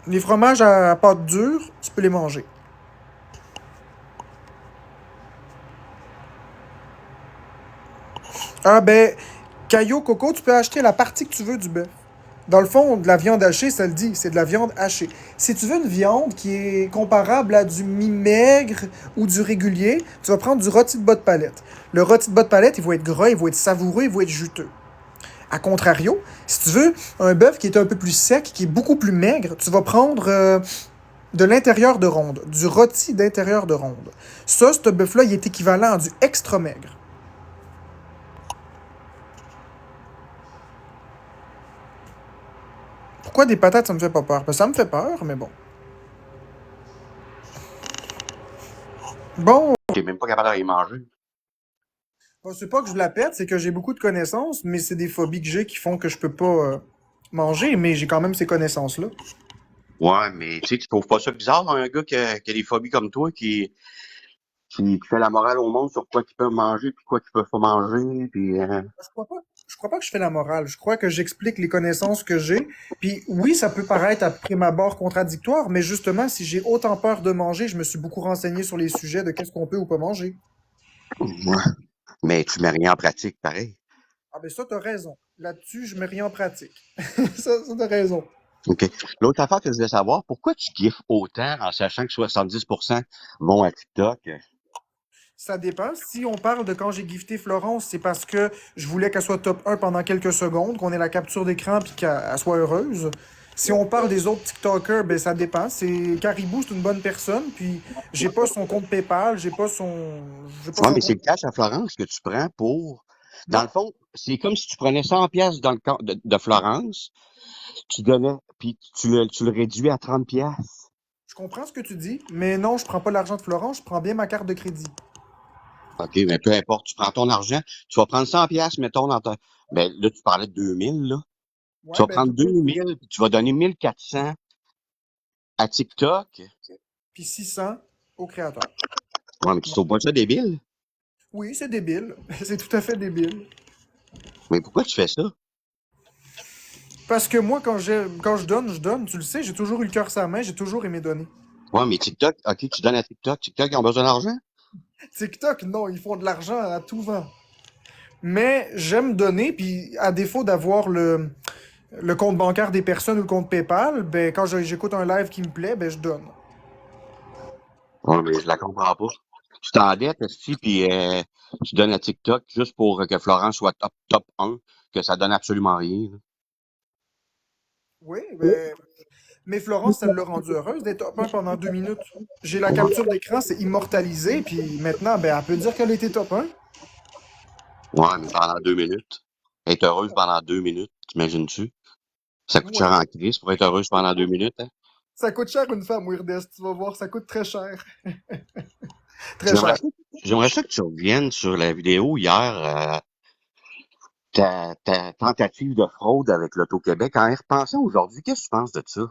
Les fromages à pâte dure, tu peux les manger. Ah ben, Caillou Coco, tu peux acheter la partie que tu veux du bœuf. Dans le fond, de la viande hachée, ça le dit, c'est de la viande hachée. Si tu veux une viande qui est comparable à du mi-maigre ou du régulier, tu vas prendre du rôti de bas de palette. Le rôti de bas de palette, il va être gras, il va être savoureux, il va être juteux. A contrario, si tu veux un bœuf qui est un peu plus sec, qui est beaucoup plus maigre, tu vas prendre de l'intérieur de ronde, du rôti d'intérieur de ronde. Ça, ce bœuf-là, il est équivalent à du extra maigre. Pourquoi des patates, ça me fait pas peur? Ben, ça me fait peur, mais bon. Bon, T'es même pas capable de les manger. bon, c'est pas que je la pète, c'est que j'ai beaucoup de connaissances, mais c'est des phobies que j'ai qui font que je peux pas manger, mais j'ai quand même ces connaissances-là. Ouais, mais tu sais, tu trouves pas ça bizarre, un gars qui a des phobies comme toi, qui fait la morale au monde sur quoi qu'ils peuvent manger, puis quoi qu'ils peuvent pas manger, puis Je crois pas. Je crois pas que je fais la morale. Je crois que j'explique les connaissances que j'ai. Puis oui, ça peut paraître à prime abord contradictoire, mais justement, si j'ai autant peur de manger, je me suis beaucoup renseigné sur les sujets de qu'est-ce qu'on peut ou pas manger. ouais. Mais tu mets rien en pratique, pareil. Ah ben ça, t'as raison. Là-dessus, je mets rien en pratique. Ça t'as raison. OK. L'autre affaire que je voulais savoir, pourquoi tu kiffes autant en sachant que 70% vont à TikTok? Ça dépend. Si on parle de quand j'ai gifté Florence, c'est parce que je voulais qu'elle soit top 1 pendant quelques secondes, qu'on ait la capture d'écran puis qu'elle soit heureuse. Si on parle des autres TikTokers, ben ça dépend. C'est Caribou, c'est une bonne personne, puis j'ai pas son compte PayPal, j'ai pas Ouais, son mais c'est compte. le cash à Florence que tu prends pour... Dans Non, le fond, c'est comme si tu prenais 100 pièces dans le compte de Florence, tu donnais, puis tu le réduis à 30 pièces. je comprends ce que tu dis, mais non, je prends pas l'argent de Florence, je prends bien ma carte de crédit. OK, mais peu importe, tu prends ton argent, tu vas prendre 100 pièces, mettons, dans ta... Ben, là, tu parlais de 2000, là. Tu Ouais, vas ben prendre 2000, puis tu vas donner 1400 à TikTok. puis 600 au créateur. Ouais, mais tu trouves pas ça débile? Oui, c'est débile. C'est tout à fait débile. Mais pourquoi tu fais ça? Parce que moi, quand je donne, tu le sais, j'ai toujours eu le cœur sur la main, j'ai toujours aimé donner. Ouais, mais TikTok, OK, tu donnes à TikTok. TikTok, ils ont besoin d'argent? TikTok, non, ils font de l'argent à tout vent. Mais j'aime donner, puis à défaut d'avoir le compte bancaire des personnes ou le compte PayPal, ben quand j'écoute un live qui me plaît, ben je donne. Ouais, mais je la comprends pas. Tu t'endettes, aussi, puis tu donnes à TikTok juste pour que Florence soit top 1, que ça donne absolument rien, là. Oui, ben. Mais Florence, ça l'a rendue heureuse d'être top 1 pendant 2 minutes. J'ai la capture d'écran, c'est immortalisé, puis maintenant, ben, elle peut dire qu'elle était top 1. Ouais, mais pendant 2 minutes. Être heureuse pendant 2 minutes, t'imagines-tu? Ça coûte cher Ouais. en crise pour être heureuse pendant 2 minutes, hein? Ça coûte cher une femme, Weirdes, tu vas voir, ça coûte très cher. Très J'aimerais cher. ça, j'aimerais ça que tu reviennes sur la vidéo hier, ta tentative de fraude avec l'Auto-Québec. En y repensant aujourd'hui, qu'est-ce que tu penses de ça?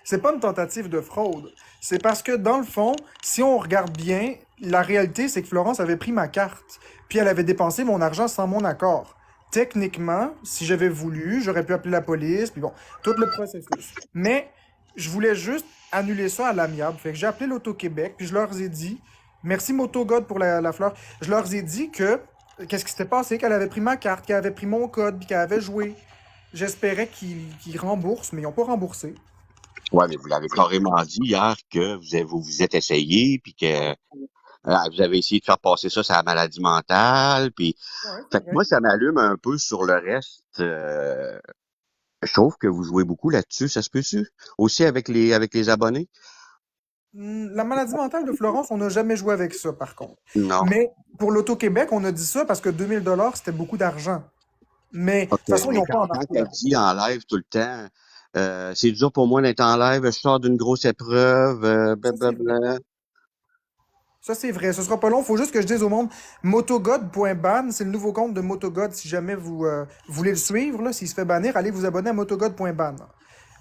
C'est pas une tentative de fraude. C'est parce que, dans le fond, si on regarde bien, la réalité, c'est que Florence avait pris ma carte, puis elle avait dépensé mon argent sans mon accord. Techniquement, si j'avais voulu, j'aurais pu appeler la police, puis bon, tout le processus. Mais je voulais juste annuler ça à l'amiable. Fait que j'ai appelé l'Auto-Québec, puis je leur ai dit, merci Motogod pour la fleur, je leur ai dit que, qu'est-ce qui s'était passé, qu'elle avait pris ma carte, qu'elle avait pris mon code, puis qu'elle avait joué. J'espérais qu'ils remboursent, mais ils n'ont pas remboursé. Ouais, mais vous l'avez carrément dit hier que vous êtes essayé, puis que vous avez essayé de faire passer ça sur la maladie mentale, puis Ouais, c'est fait que vrai. moi, ça m'allume un peu sur le reste. Je trouve que vous jouez beaucoup là-dessus, ça se peut-tu? Aussi avec les abonnés? La maladie mentale de Florence, on n'a jamais joué avec ça, par contre. Non. Mais pour l'Auto-Québec, on a dit ça parce que 2000 $ c'était beaucoup d'argent. Mais de OK. toute façon, ils Mais n'ont pas quand embarqué elle là-dedans. dit en live tout le temps, c'est dur pour moi d'être en live, je sors d'une grosse épreuve, Ça, c'est vrai. blablabla. Ça, c'est vrai. Ce sera pas long. Faut juste que je dise au monde, motogod.ban, c'est le nouveau compte de Motogod. Si jamais vous voulez le suivre, là, s'il se fait bannir, allez vous abonner à motogod.ban.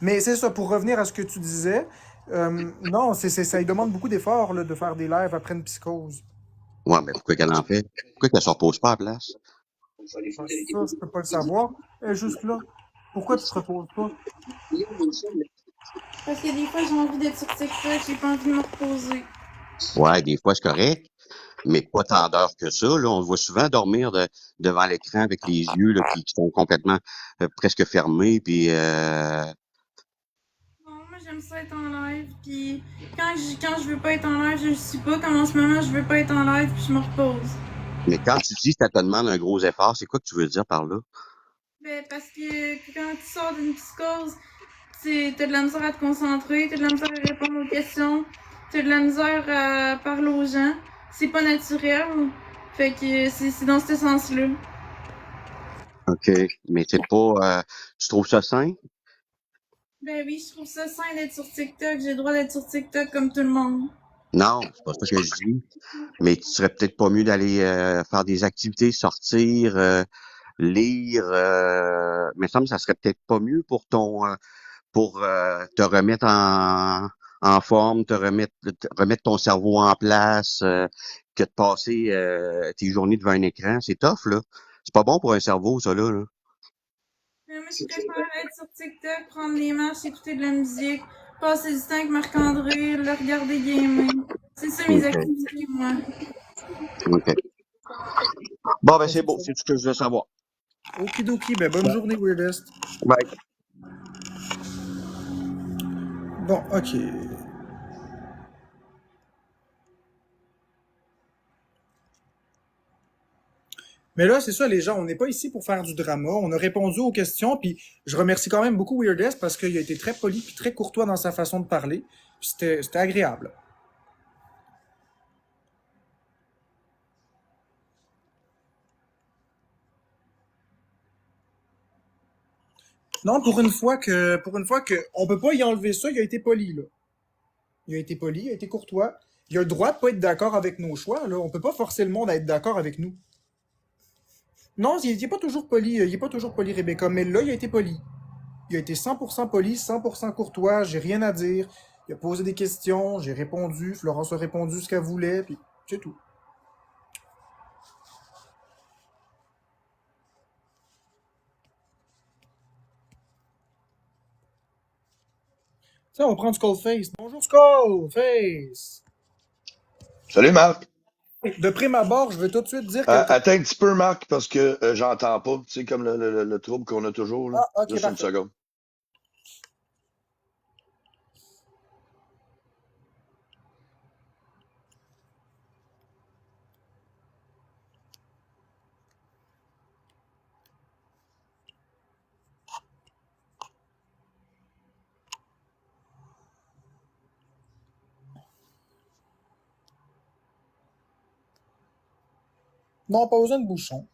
Mais c'est ça, pour revenir à ce que tu disais, non, ça lui demande beaucoup d'efforts là, de faire des lives après une psychose. Ouais, mais pourquoi qu'elle en fait? Pourquoi qu'elle se repose pas à la place? Ben, ça, je peux pas le savoir. Elle est juste là. Pourquoi tu te reposes pas? Parce que des fois, j'ai envie d'être sur TikTok, j'ai pas envie de me reposer. Ouais, des fois, c'est correct. mais pas tant d'heures que ça. Là. On le voit souvent dormir devant l'écran avec les yeux là, qui sont complètement presque fermés. Puis, Non, moi j'aime ça être en live, puis quand je veux pas être en live, je le suis pas. Comme en ce moment, je veux pas être en live, puis je me repose. mais quand tu dis que ça te demande un gros effort, c'est quoi que tu veux dire par là? Ben, parce que quand tu sors d'une psychose, t'as de la misère à te concentrer, t'as de la misère à répondre aux questions, t'as de la misère à parler aux gens. C'est pas naturel. Fait que c'est dans ce sens-là. OK. Mais c'est pas tu trouves ça sain? Ben oui, je trouve ça sain d'être sur TikTok. J'ai le droit d'être sur TikTok comme tout le monde. Non, c'est pas ça que je dis. Mais tu serais peut-être pas mieux d'aller faire des activités, sortir, lire. Mais ça me semble que ça serait peut-être pas mieux pour ton pour te remettre en forme, remettre ton cerveau en place, que de passer tes journées devant un écran. C'est tough, là. C'est pas bon pour un cerveau, ça, là. Mais moi, je préfère être sur TikTok, prendre des marches, écouter de la musique, passer du temps avec Marc-André, le regarder gamer. C'est ça mes OK. activités, moi. OK. Bon, ben c'est beau, c'est tout ce que je veux savoir. Okidoki, ben bonne journée, Weirdest. Bye. Bon, ok. Mais là, c'est ça, les gens, on n'est pas ici pour faire du drama. On a répondu aux questions, puis je remercie quand même beaucoup Weirdest parce qu'il a été très poli puis très courtois dans sa façon de parler. C'était agréable. Non, pour une fois que, on peut pas y enlever ça, il a été poli, là. Il a été poli, il a été courtois. Il a le droit de pas être d'accord avec nos choix, là. On peut pas forcer le monde à être d'accord avec nous. Non, il est pas toujours poli, il est pas toujours poli, Rebecca, mais là, il a été poli. Il a été 100% poli, 100% courtois, j'ai rien à dire. Il a posé des questions, j'ai répondu, Florence a répondu ce qu'elle voulait, puis c'est tout. Tiens, on prend du Skullface. Bonjour Skullface! Salut Marc. De prime abord, je veux tout de suite dire que... Attends un petit peu Marc parce que j'entends pas. Tu sais, comme le trouble qu'on a toujours là. Ah, ok, Juste une parfait. seconde. Non, pas besoin de bouchon.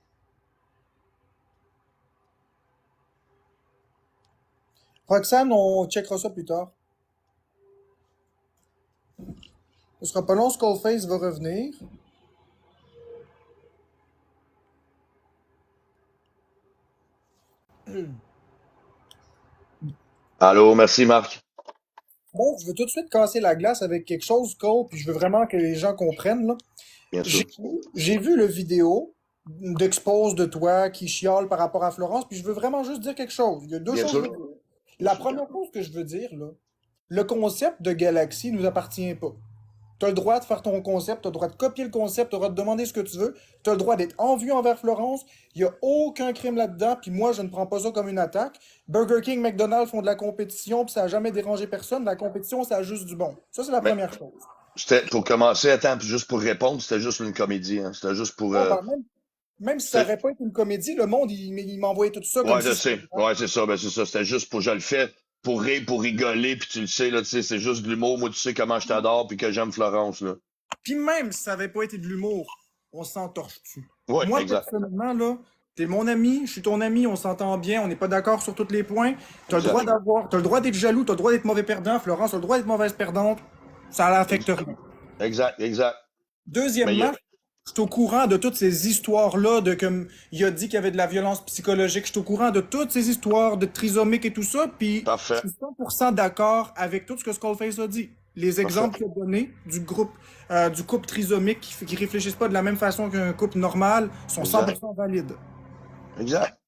Roxane, on checkera ça plus tard. Ce sera pas long, Skullface va revenir. Allô, merci Marc. Bon, je veux tout de suite casser la glace avec quelque chose, Cole, puis je veux vraiment que les gens comprennent, là. Bien sûr. J'ai vu le vidéo d'expose de toi qui chiale par rapport à Florence, puis je veux vraiment juste dire quelque chose. Il y a deux Bien choses que sûr. je veux dire. La première chose que je veux dire, là, le concept de Galaxy nous appartient pas. Tu as le droit de faire ton concept, tu as le droit de copier le concept, tu as le droit de demander ce que tu veux, tu as le droit d'être envieux envers Florence, il n'y a aucun crime là-dedans, puis moi, je ne prends pas ça comme une attaque. Burger King, McDonald's font de la compétition, puis ça n'a jamais dérangé personne. La compétition, ça a juste du bon. Ça, c'est la Mais première chose. c'était pour commencer, attends, puis juste pour répondre, c'était juste une comédie. Hein. C'était juste pour. Non, ben, même si ça C'était- n'aurait pas été une comédie, le monde, il m'envoyait tout ça comme Ouais, si je c'était sais. Ouais, c'est ça. Ben, c'est ça. C'était juste pour. Je le fais pour rire, pour rigoler, puis tu le sais, là, tu sais, c'est juste de l'humour. Moi, tu sais comment je t'adore, puis que j'aime Florence, là. Puis même si ça n'avait pas été de l'humour, on s'entorche dessus. Ouais, Moi, exact. personnellement, là, t'es mon ami, je suis ton ami, on s'entend bien, on n'est pas d'accord sur tous les points. T'as le droit Exact. t'as le droit d'être jaloux, t'as le droit d'être mauvais perdant, Florence, t'as le droit d'être mauvaise perdante. Ça l'affecte rien. Exact, exact. Mais Deuxièmement, je suis au courant de toutes ces histoires-là, de comme il a dit qu'il y avait de la violence psychologique. Je suis au courant de toutes ces histoires de trisomique et tout ça, puis je parfait. suis 100% d'accord avec tout ce que Skullface a dit. Les Parfait. exemples qu'il a donnés du couple trisomique qui réfléchissent pas de la même façon qu'un couple normal sont Exact. 100% valides. Exact.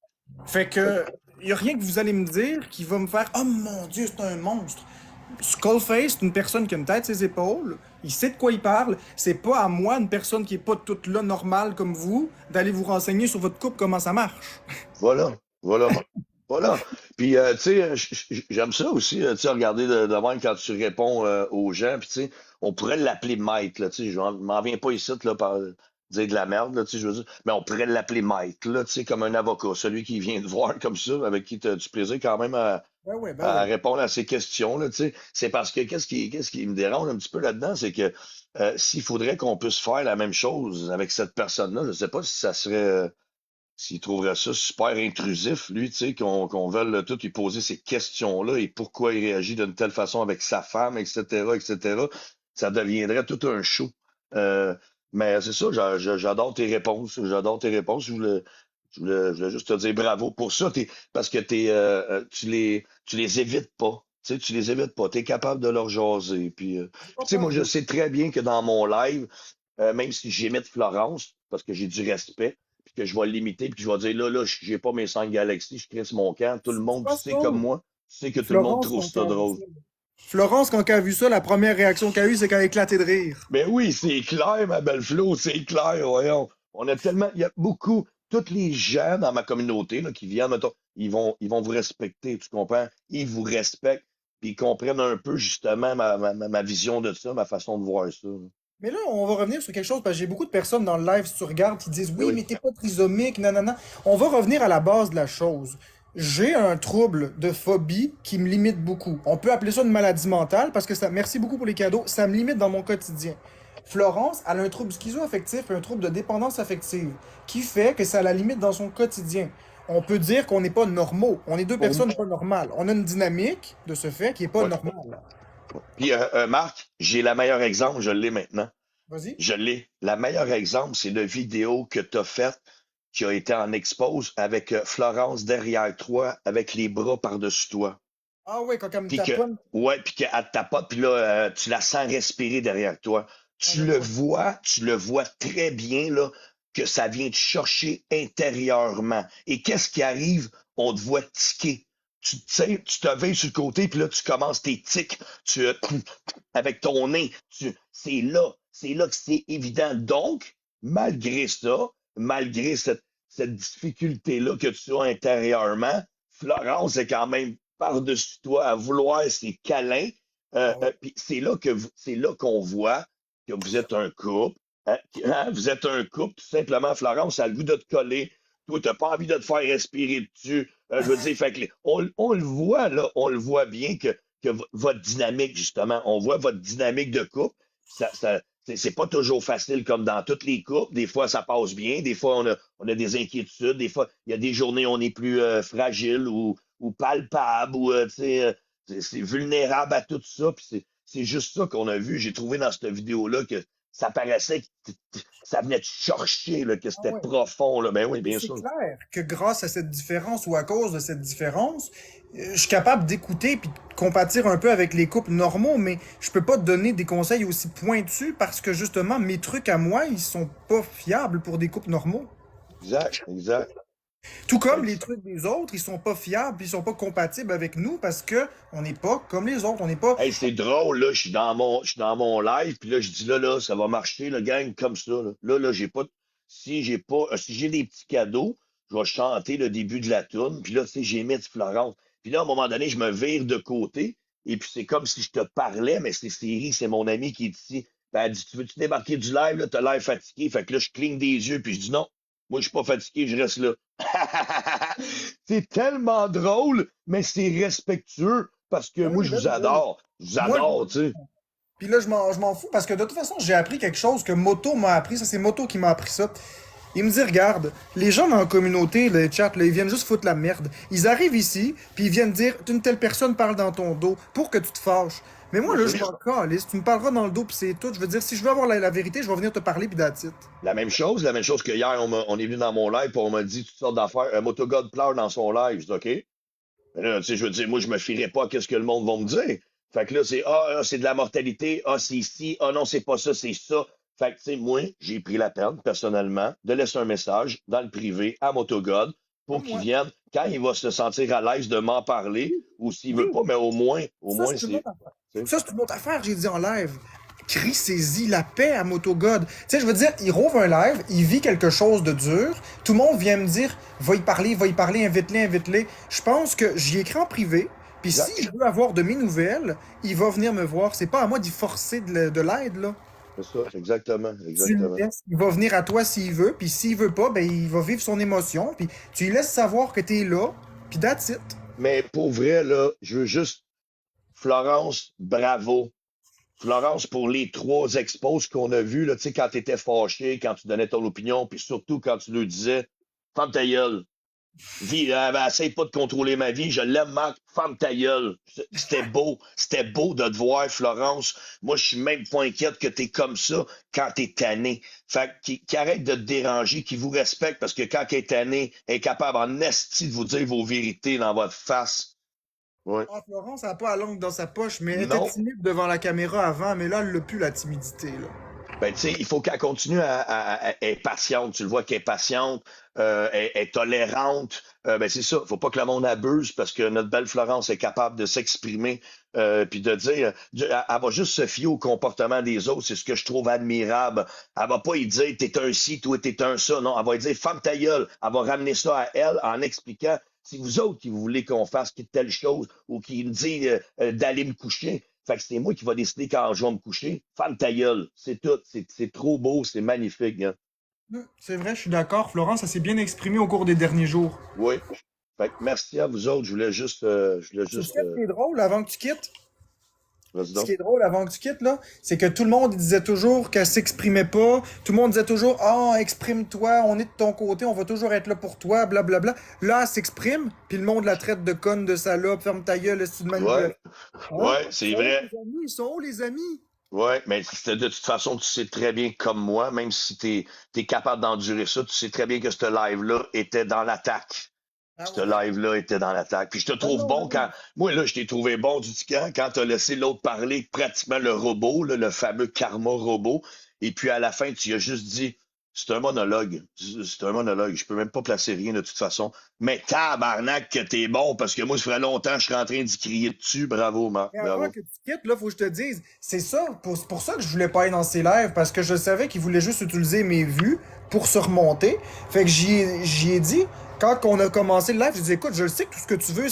Fait que, y a rien que vous allez me dire qui va me faire « Oh mon Dieu, c'est un monstre! » Skullface, c'est une personne qui a une tête ses épaules, il sait de quoi il parle. C'est pas à moi, une personne qui est pas toute là normale comme vous, d'aller vous renseigner sur votre couple, comment ça marche. Voilà, voilà, voilà. Puis, tu sais, j'aime ça aussi, tu sais, regarder de même quand tu réponds aux gens. Puis, tu sais, on pourrait l'appeler Mike, là, tu sais, je m'en viens pas ici, là, par dire de la merde, là, tu sais, je veux dire. Mais on pourrait l'appeler Mike, là, tu sais, comme un avocat, celui qui vient te voir comme ça, avec qui tu as du plaisir quand même Ben à ouais. répondre à ces questions, là, tu sais. C'est parce que qu'est-ce qui me dérange un petit peu là-dedans, c'est que s'il faudrait qu'on puisse faire la même chose avec cette personne-là, je sais pas si ça serait. S'il trouverait ça super intrusif, lui, tu sais, qu'on veuille tout lui poser ces questions-là et pourquoi il réagit d'une telle façon avec sa femme, etc., etc., ça deviendrait tout un show. Euh, mais c'est ça, j'adore tes réponses. J'adore tes réponses. Je voulais juste te dire bravo pour ça. Parce que tu les évites pas. Tu sais, tu les évites pas. Tu es capable de leur jaser. C'est Puis, pas tu sais, moi, je parfait. sais très bien que dans mon live, même si j'imite Florence, parce que j'ai du respect, puis que je vais le limiter, puis que je vais dire là, j'ai pas mes 5 galaxies, je crée mon camp. Tout le C'est monde, tu pas sais comme ça. moi, tu sais que tout le monde Florence, trouve quand ça elle a vu drôle. ça. Florence, quand elle a vu ça, la première réaction qu'elle a eue, c'est qu'elle a éclaté de rire. Mais oui, c'est clair, ma belle Flo, c'est clair, voyons. On a tellement, il y a beaucoup, tous les gens dans ma communauté là, qui viennent, mettons, ils vont vous respecter, tu comprends? Ils vous respectent, puis ils comprennent un peu justement ma vision de ça, ma façon de voir ça. Mais là, on va revenir sur quelque chose, parce que j'ai beaucoup de personnes dans le live, si tu regardes, qui disent Mais oui, oui, mais t'es pas trisomique, nanana. On va revenir à la base de la chose. J'ai un trouble de phobie qui me limite beaucoup. On peut appeler ça une maladie mentale, parce que ça, merci beaucoup pour les cadeaux, ça me limite dans mon quotidien. Florence, elle a un trouble schizo-affectif, un trouble de dépendance affective, qui fait que ça la limite dans son quotidien. On peut dire qu'on n'est pas normaux. On est deux pour moi. personnes pas normales. On a une dynamique de ce fait qui est pas Ouais. normale. Puis, Marc, j'ai le meilleur exemple, je l'ai maintenant. Vas-y. Je l'ai. Le meilleur exemple, c'est la vidéo que tu as faite qui a été en expose avec Florence derrière toi, avec les bras par-dessus toi. Ah ouais, quand elle me Puis que, taponne. ouais, puis qu'elle te tapote, puis là, tu la sens respirer derrière toi. Ah, Tu le vois très bien, là, que ça vient te chercher intérieurement. Et qu'est-ce qui arrive? On te voit tiquer. Tu sais, tu te veilles sur le côté, puis là, tu commences tes tics. Avec ton nez, c'est là que c'est évident. Donc, malgré ça, malgré cette difficulté-là que tu as intérieurement, Florence est quand même par-dessus toi à vouloir ses câlins. ah ouais. Puis c'est là qu'on voit que vous êtes un couple. Hein, vous êtes un couple, tout simplement. Florence a le goût de te coller. Toi, tu n'as pas envie de te faire respirer dessus. Je veux dire, fait que on le voit, là, on le voit bien que votre dynamique, justement, on voit votre dynamique de couple. C'est pas toujours facile comme dans toutes les couples. Des fois, ça passe bien. Des fois, on a des inquiétudes. Des fois, il y a des journées où on est plus fragile ou palpable ou tu sais, c'est vulnérable à tout ça. Puis c'est juste ça qu'on a vu. J'ai trouvé dans cette vidéo-là que ça paraissait que ça venait de chercher, là, que Ah c'était ouais. profond. Là. Ben oui, bien C'est sûr. clair que grâce à cette différence ou à cause de cette différence, je suis capable d'écouter puis de compatir un peu avec les couples normaux, mais je peux pas te donner des conseils aussi pointus parce que justement, mes trucs à moi, ils sont pas fiables pour des couples normaux. Exact, exact. Tout comme les Ex- trucs des autres, ils sont pas fiables puis ils sont pas compatibles avec nous parce que on n'est pas comme les autres, on n'est pas. Hey, c'est drôle, là, je suis dans mon live, puis là, je dis là, ça va marcher, le gang, comme ça. Là, si j'ai des petits cadeaux, je vais chanter le début de la tune, puis là, tu sais, j'ai mis Florence. Puis là, à un moment donné, je me vire de côté, et puis c'est comme si je te parlais, mais c'est Siri, c'est mon ami qui est ici. Ben, elle dit, tu veux-tu débarquer du live, là, t'as l'air fatigué. Fait que là, je cligne des yeux, puis je dis non, moi, je suis pas fatigué, je reste là. C'est tellement drôle, mais c'est respectueux parce que Ben moi, oui, je ben vous oui, ben oui. adore. Je vous Moi, adore, tu sais. puis là, je m'en fous parce que de toute façon, j'ai appris quelque chose que Moto m'a appris. Ça, c'est Moto qui m'a appris ça. Il me dit, regarde, les gens dans la communauté, les chats, là, ils viennent juste foutre la merde. Ils arrivent ici, puis ils viennent dire, une telle personne parle dans ton dos pour que tu te fâches. Mais moi, Bien là, sûr. je m'en calisse. Tu me parleras dans le dos, puis c'est tout. Je veux dire, si je veux avoir la vérité, je vais venir te parler, puis that's it. La même chose que hier, on est venu dans mon live, puis on m'a dit toutes sortes d'affaires. Motogod pleure dans son live. Je dis, OK. Mais là, tu sais, je veux dire, moi, je me fierais pas à ce que le monde va me dire. Fait que là, c'est de la mortalité. Ah, c'est ici. Ah, non, c'est pas ça, c'est ça. Fait que, tu sais, moi, j'ai pris la peine, personnellement, de laisser un message dans le privé à Motogod pour Comme qu'il moi. vienne quand il va se sentir à l'aise de m'en parler, ou s'il veut Oui, pas, mais au ça, moins, c'est une c'est. autre affaire. Tu sais. Ça, c'est une autre affaire, j'ai dit en live. Crissez-y la paix à Motogod. Tu sais, je veux dire, il rouvre un live, il vit quelque chose de dur. Tout le monde vient me dire, va y parler, invite-les, invite-les. Je pense que j'y écris en privé. Puis Exact. si je veux avoir de mes nouvelles, il va venir me voir. C'est pas à moi d'y forcer de l'aide, là. C'est ça, exactement, Tu le exactement. laisses. Il va venir à toi s'il veut. Puis s'il veut pas, ben il va vivre son émotion. Puis tu lui laisses savoir que t'es là. Puis that's it. Mais pour vrai, là, je veux juste, Florence, bravo. Florence, pour les 3 expos qu'on a vus, là, tu sais, quand tu étais fâché, quand tu donnais ton opinion, puis surtout quand tu lui disais, ferme ta gueule. Essaye pas de contrôler ma vie, je l'aime, Marc, ferme ta gueule. C'était beau de te voir, Florence. Moi, je suis même pas inquiète que t'es comme ça quand t'es tanné. Fait qu'il arrête de te déranger, qu'il vous respecte, parce que quand elle est tanné, elle est capable en esti de vous dire vos vérités dans votre face. Ouais. Ah, Florence, elle n'a pas la langue dans sa poche, mais elle était Non. timide devant la caméra avant, mais là, elle n'a plus la timidité, là. Ben, tu sais, il faut qu'elle continue elle est patiente. Tu le vois qu'elle est patiente, elle est tolérante. Ben, c'est ça. Faut pas que le monde abuse parce que notre belle Florence est capable de s'exprimer puis de dire. Elle va juste se fier au comportement des autres. C'est ce que je trouve admirable. Elle va pas y dire t'es un ci, toi t'es un ça. Non, elle va y dire ferme ta gueule. Elle va ramener ça à elle en expliquant. Si vous autres qui vous voulez qu'on fasse telle chose ou qui me dit d'aller me coucher, fait que c'est moi qui va décider quand je vais me coucher. Ferme ta gueule. C'est tout. C'est trop beau. C'est magnifique. Hein. C'est vrai, je suis d'accord. Florence, elle s'est bien exprimée au cours des derniers jours. Oui. Fait que merci à vous autres. Je voulais C'est juste, ça qui est drôle avant que tu quittes. vas-y Ce qui donc. est drôle avant que tu quittes, là, c'est que tout le monde disait toujours qu'elle s'exprimait pas. Tout le monde disait toujours, ah, exprime-toi, on est de ton côté, on va toujours être là pour toi, blablabla. Là, elle s'exprime, puis le monde la traite de conne, de salope, ferme ta gueule, c'est de Ouais. manipulation. Hein? Ouais, Ils c'est sont où vrai. les amis? Ils sont où les amis? Ouais, mais de toute façon, tu sais très bien comme moi, même si t'es capable d'endurer ça, tu sais très bien que ce live-là était dans l'attaque. Ah Ce ouais. live-là était dans l'attaque. Puis je te Ah trouve non, bon non. quand. Moi, là, je t'ai trouvé bon du camp quand t'as laissé l'autre parler, pratiquement le robot, là, le fameux karma robot. Et puis à la fin, tu as juste dit c'est un monologue. C'est un monologue. Je peux même pas placer rien de toute façon. Mais tabarnak que t'es bon, parce que moi, ça ferait longtemps que je serais en train d'y crier dessus. Bravo, Marc. Mais avant Bravo. que tu quittes, là, faut que je te dise, c'est ça, c'est pour ça que je voulais pas aller dans ses lives, parce que je savais qu'il voulait juste utiliser mes vues pour se remonter. Fait que j'y ai dit, quand on a commencé le live, je dit, écoute, je sais que tout ce que tu veux,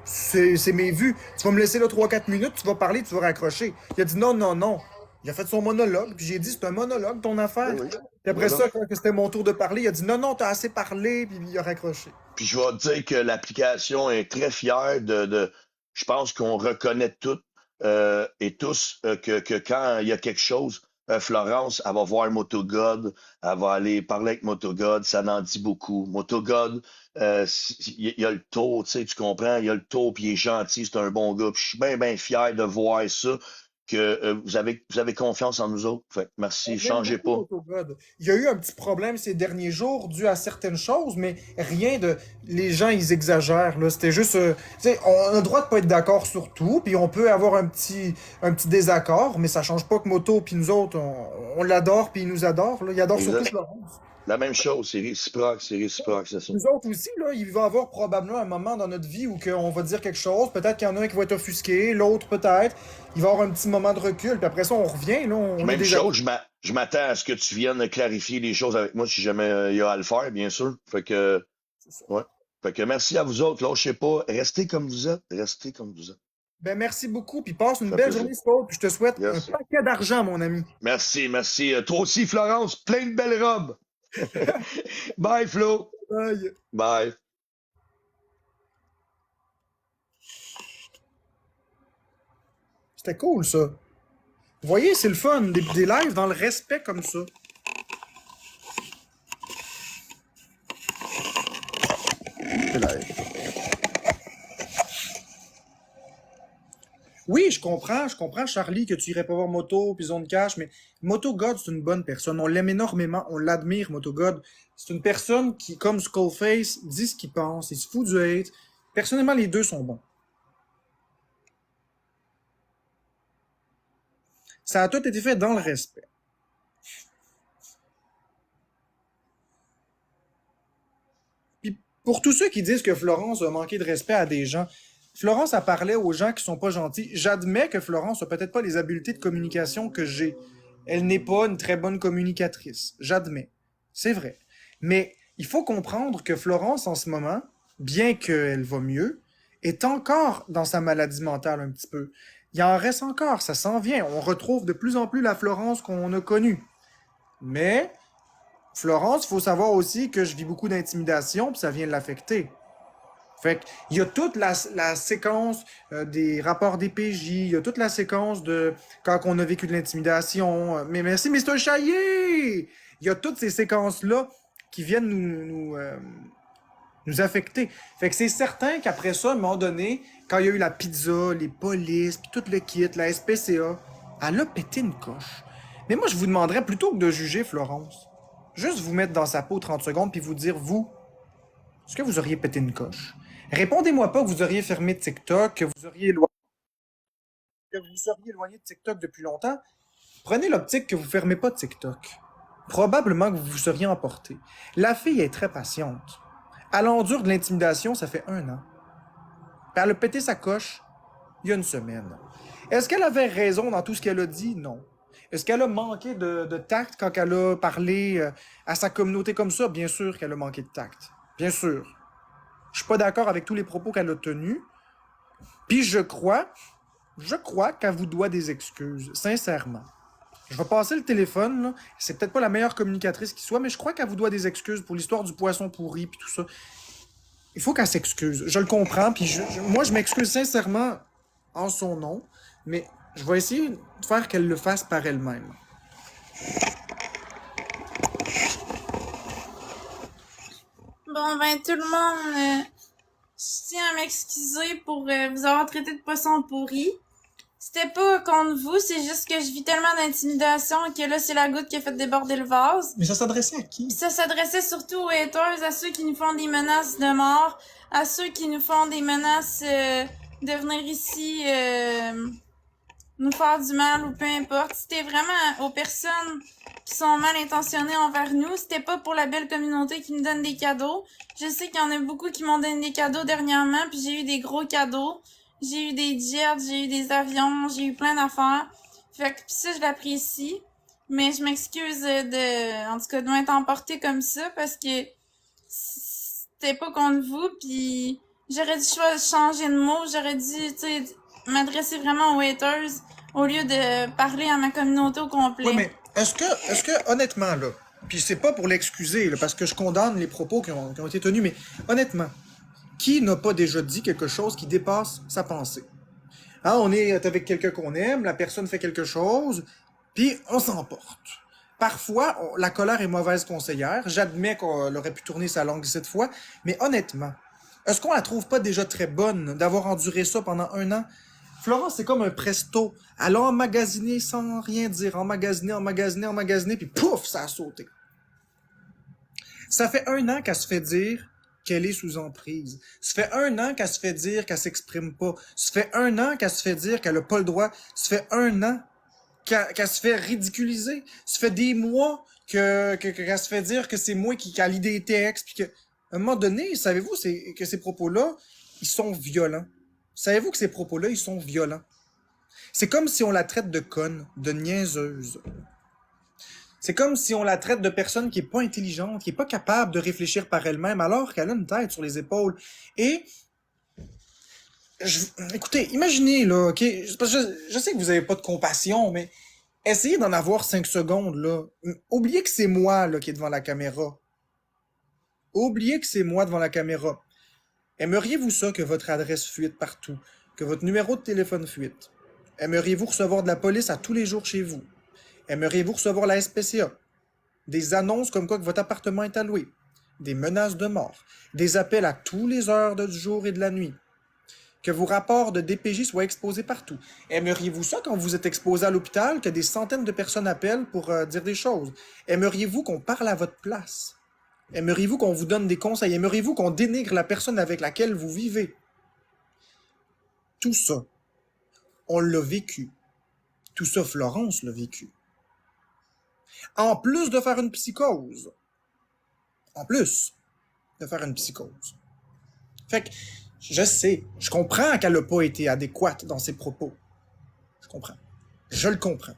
c'est mes vues. Tu vas me laisser là 3-4 minutes, tu vas parler, tu vas raccrocher. Il a dit non, non, non. Il a fait son monologue, puis j'ai dit, c'est un monologue, ton Ben affaire. oui. Puis après Voilà. ça, quand c'était mon tour de parler, il a dit, non, non, t'as assez parlé, puis il a raccroché. Puis je vais te dire que l'application est très fière je pense qu'on reconnaît toutes et tous que quand il y a quelque chose, Florence, elle va voir MotoGod, elle va aller parler avec MotoGod, ça en dit beaucoup. MotoGod, il y a le tour, tu sais, tu comprends, il y a le tour, puis il est gentil, c'est un bon gars. Puis je suis bien, bien fier de voir ça, que vous avez confiance en nous autres. Fait que merci, On l'aime changez beaucoup, pas. Motogod. Il y a eu un petit problème ces derniers jours dû à certaines choses, mais rien de. Les gens, ils exagèrent, là. C'était juste. Tu sais, on a le droit de pas être d'accord sur tout, puis on peut avoir un petit désaccord, mais ça change pas que Moto, puis nous autres, on l'adore, puis il nous adore, là. Il adore surtout Exact. Florence. La même chose, c'est réciproque, c'est ça. Nous autres aussi, là, il va y avoir probablement un moment dans notre vie où on va dire quelque chose. Peut-être qu'il y en a un qui va être offusqué, l'autre peut-être. Il va y avoir un petit moment de recul, puis après ça, on revient, là. On est Même déjà. chose, je m'attends à ce que tu viennes clarifier les choses avec moi si jamais il y a à le faire, bien sûr. Fait que, ouais. Fait que merci à vous autres. Lâchez pas. Restez comme vous êtes. Restez comme vous êtes. Ben, merci beaucoup, puis passe une Ça fait belle plaisir. journée, Scott, puis je te souhaite un Yes. paquet d'argent, mon ami. Merci, merci. Toi aussi, Florence, plein de belles robes. Bye, Flo. Bye. Bye. C'était cool, ça. Vous voyez, c'est le fun, des lives dans le respect comme ça. C'est live. Oui, je comprends, Charlie, que tu irais pas voir Moto puis Zone Cash, mais Moto God, c'est une bonne personne. On l'aime énormément, on l'admire, Moto God. C'est une personne qui, comme Skullface, dit ce qu'il pense, il se fout du hate. Personnellement, les deux sont bons. Ça a tout été fait dans le respect. Puis Pour tous ceux qui disent que Florence a manqué de respect à des gens, Florence a parlé aux gens qui sont pas gentils. J'admets que Florence a peut-être pas les habiletés de communication que j'ai. Elle n'est pas une très bonne communicatrice. J'admets. C'est vrai. Mais il faut comprendre que Florence, en ce moment, bien qu'elle va mieux, est encore dans sa maladie mentale un petit peu. Il en reste encore, ça s'en vient. On retrouve de plus en plus la Florence qu'on a connue. Mais Florence, il faut savoir aussi que je vis beaucoup d'intimidation, puis ça vient de l'affecter. Fait qu'il y a toute la séquence des rapports des PJ, il y a toute la séquence de quand on a vécu de l'intimidation. Mais merci, Mr. Chaillé! Il y a toutes ces séquences-là qui viennent nous affecter. Fait que c'est certain qu'après ça, à un moment donné, quand il y a eu la pizza, les polices, puis tout le kit, la SPCA, elle a pété une coche. Mais moi, je vous demanderais, plutôt que de juger Florence, juste vous mettre dans sa peau 30 secondes puis vous dire, vous, est-ce que vous auriez pété une coche? Répondez-moi pas que vous auriez fermé TikTok, que vous seriez éloigné de TikTok depuis longtemps. Prenez l'optique que vous fermez pas TikTok. Probablement que vous vous seriez emporté. La fille est très patiente. Elle endure de l'intimidation, ça fait 1 an. Puis elle a pété sa coche il y a une semaine. Est-ce qu'elle avait raison dans tout ce qu'elle a dit? Non. Est-ce qu'elle a manqué de tact quand elle a parlé à sa communauté comme ça? Bien sûr qu'elle a manqué de tact. Bien sûr. Je suis pas d'accord avec tous les propos qu'elle a tenus. Puis je crois qu'elle vous doit des excuses, sincèrement. Je vais passer le téléphone, là. C'est peut-être pas la meilleure communicatrice qui soit, mais je crois qu'elle vous doit des excuses pour l'histoire du poisson pourri puis tout ça. Il faut qu'elle s'excuse. Je le comprends, puis moi, je m'excuse sincèrement en son nom, mais je vais essayer de faire qu'elle le fasse par elle-même. Bon, ben, tout le monde, je tiens à m'excuser pour vous avoir traité de poisson pourri. C'était pas contre vous, c'est juste que je vis tellement d'intimidation que là, c'est la goutte qui a fait déborder le vase. Mais ça s'adressait à qui? Pis ça s'adressait surtout aux haters, à ceux qui nous font des menaces de mort, à ceux qui nous font des menaces de venir ici nous faire du mal ou peu importe. C'était vraiment aux personnes qui sont mal intentionnées envers nous. C'était pas pour la belle communauté qui nous donne des cadeaux. Je sais qu'il y en a beaucoup qui m'ont donné des cadeaux dernièrement, puis j'ai eu des gros cadeaux. J'ai eu des jets, j'ai eu des avions, j'ai eu plein d'affaires. Fait que pis ça, je l'apprécie. Mais je m'excuse en tout cas, de m'être emportée comme ça parce que c'était pas contre vous, puis j'aurais dû changer de mots, j'aurais dû, tu sais, m'adresser vraiment aux haters au lieu de parler à ma communauté au complet. Oui, mais est-ce que, honnêtement, là, puis c'est pas pour l'excuser, là, parce que je condamne les propos qui ont été tenus, mais honnêtement, qui n'a pas déjà dit quelque chose qui dépasse sa pensée? Hein, on est avec quelqu'un qu'on aime, la personne fait quelque chose, puis on s'emporte. Parfois, la colère est mauvaise conseillère. J'admets qu'on aurait pu tourner sa langue cette fois, mais honnêtement, est-ce qu'on la trouve pas déjà très bonne d'avoir enduré ça pendant 1 an? Florence, c'est comme un presto. Elle a emmagasiné sans rien dire, emmagasiné, puis pouf, ça a sauté. Ça fait 1 an qu'elle se fait dire qu'elle est sous emprise. Ça fait 1 an qu'elle se fait dire qu'elle s'exprime pas. Ça fait 1 an qu'elle se fait dire qu'elle a pas le droit. Ça fait 1 an qu'elle se fait ridiculiser. Ça fait des mois qu'elle se fait dire que c'est moi qui lis des textes, puis que, à un moment donné, savez-vous que ces propos-là, ils sont violents. Savez-vous que ces propos-là, ils sont violents. C'est comme si on la traite de conne, de niaiseuse. C'est comme si on la traite de personne qui est pas intelligente, qui est pas capable de réfléchir par elle-même, alors qu'elle a une tête sur les épaules. Et écoutez, imaginez là, ok, je sais que vous avez pas de compassion, mais essayez d'en avoir 5 secondes là. Oubliez que c'est moi là qui est devant la caméra. Oubliez que c'est moi devant la caméra. Aimeriez-vous ça que votre adresse fuite partout, que votre numéro de téléphone fuite? Aimeriez-vous recevoir de la police à tous les jours chez vous? Aimeriez-vous recevoir la SPCA? Des annonces comme quoi que votre appartement est alloué? Des menaces de mort? Des appels à tous les heures du jour et de la nuit? Que vos rapports de DPJ soient exposés partout? Aimeriez-vous ça quand vous êtes exposé à l'hôpital, que des centaines de personnes appellent pour dire des choses? Aimeriez-vous qu'on parle à votre place? Aimeriez-vous qu'on vous donne des conseils? Aimeriez-vous qu'on dénigre la personne avec laquelle vous vivez? Tout ça, on l'a vécu. Tout ça, Florence l'a vécu. En plus de faire une psychose. En plus. de faire une psychose. Fait que, je sais, je comprends qu'elle n'a pas été adéquate dans ses propos. Je comprends. Je le comprends.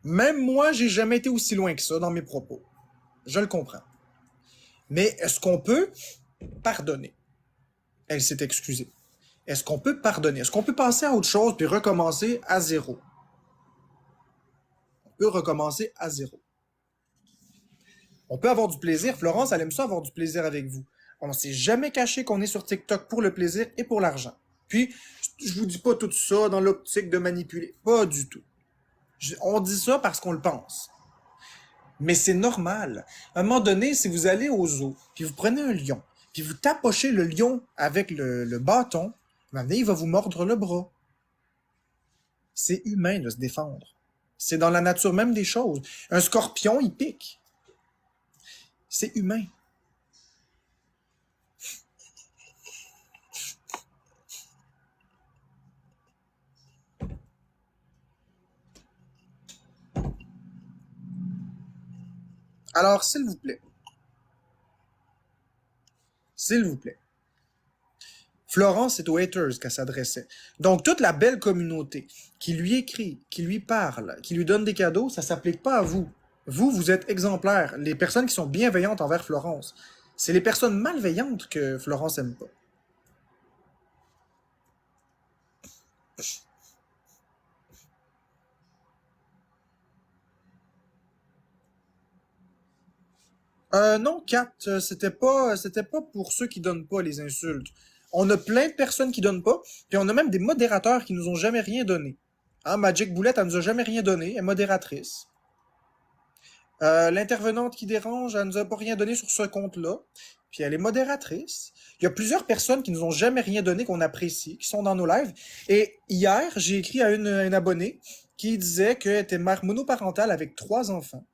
Même moi, j'ai jamais été aussi loin que ça dans mes propos. Je le comprends. Mais est-ce qu'on peut pardonner? Elle s'est excusée. Est-ce qu'on peut pardonner? Est-ce qu'on peut passer à autre chose puis recommencer à zéro? On peut recommencer à zéro. On peut avoir du plaisir. Florence, elle aime ça avoir du plaisir avec vous. On ne s'est jamais caché qu'on est sur TikTok pour le plaisir et pour l'argent. Puis, je vous dis pas tout ça dans l'optique de manipuler. Pas du tout. On dit ça parce qu'on le pense. Mais c'est normal. À un moment donné, si vous allez au zoo, puis vous prenez un lion, puis vous tapochez le lion avec le bâton, à un moment donné, il va vous mordre le bras. C'est humain de se défendre. C'est dans la nature même des choses. Un scorpion, il pique. C'est humain. Alors, s'il vous plaît, Florence, c'est aux haters qu'elle s'adressait. Donc, toute la belle communauté qui lui écrit, qui lui parle, qui lui donne des cadeaux, ça s'applique pas à vous. Vous, vous êtes exemplaires. Les personnes qui sont bienveillantes envers Florence. C'est les personnes malveillantes que Florence aime pas. Non, Kat, c'était pas pour ceux qui donnent pas les insultes. On a plein de personnes qui donnent pas, puis on a même des modérateurs qui nous ont jamais rien donné. Hein, Magic Boulette, elle nous a jamais rien donné, elle est modératrice. L'intervenante qui dérange, elle nous a pas rien donné sur ce compte-là, puis elle est modératrice. Il y a plusieurs personnes qui nous ont jamais rien donné qu'on apprécie, qui sont dans nos lives. Et hier, j'ai écrit à une abonnée qui disait qu'elle était mère monoparentale avec 3 enfants.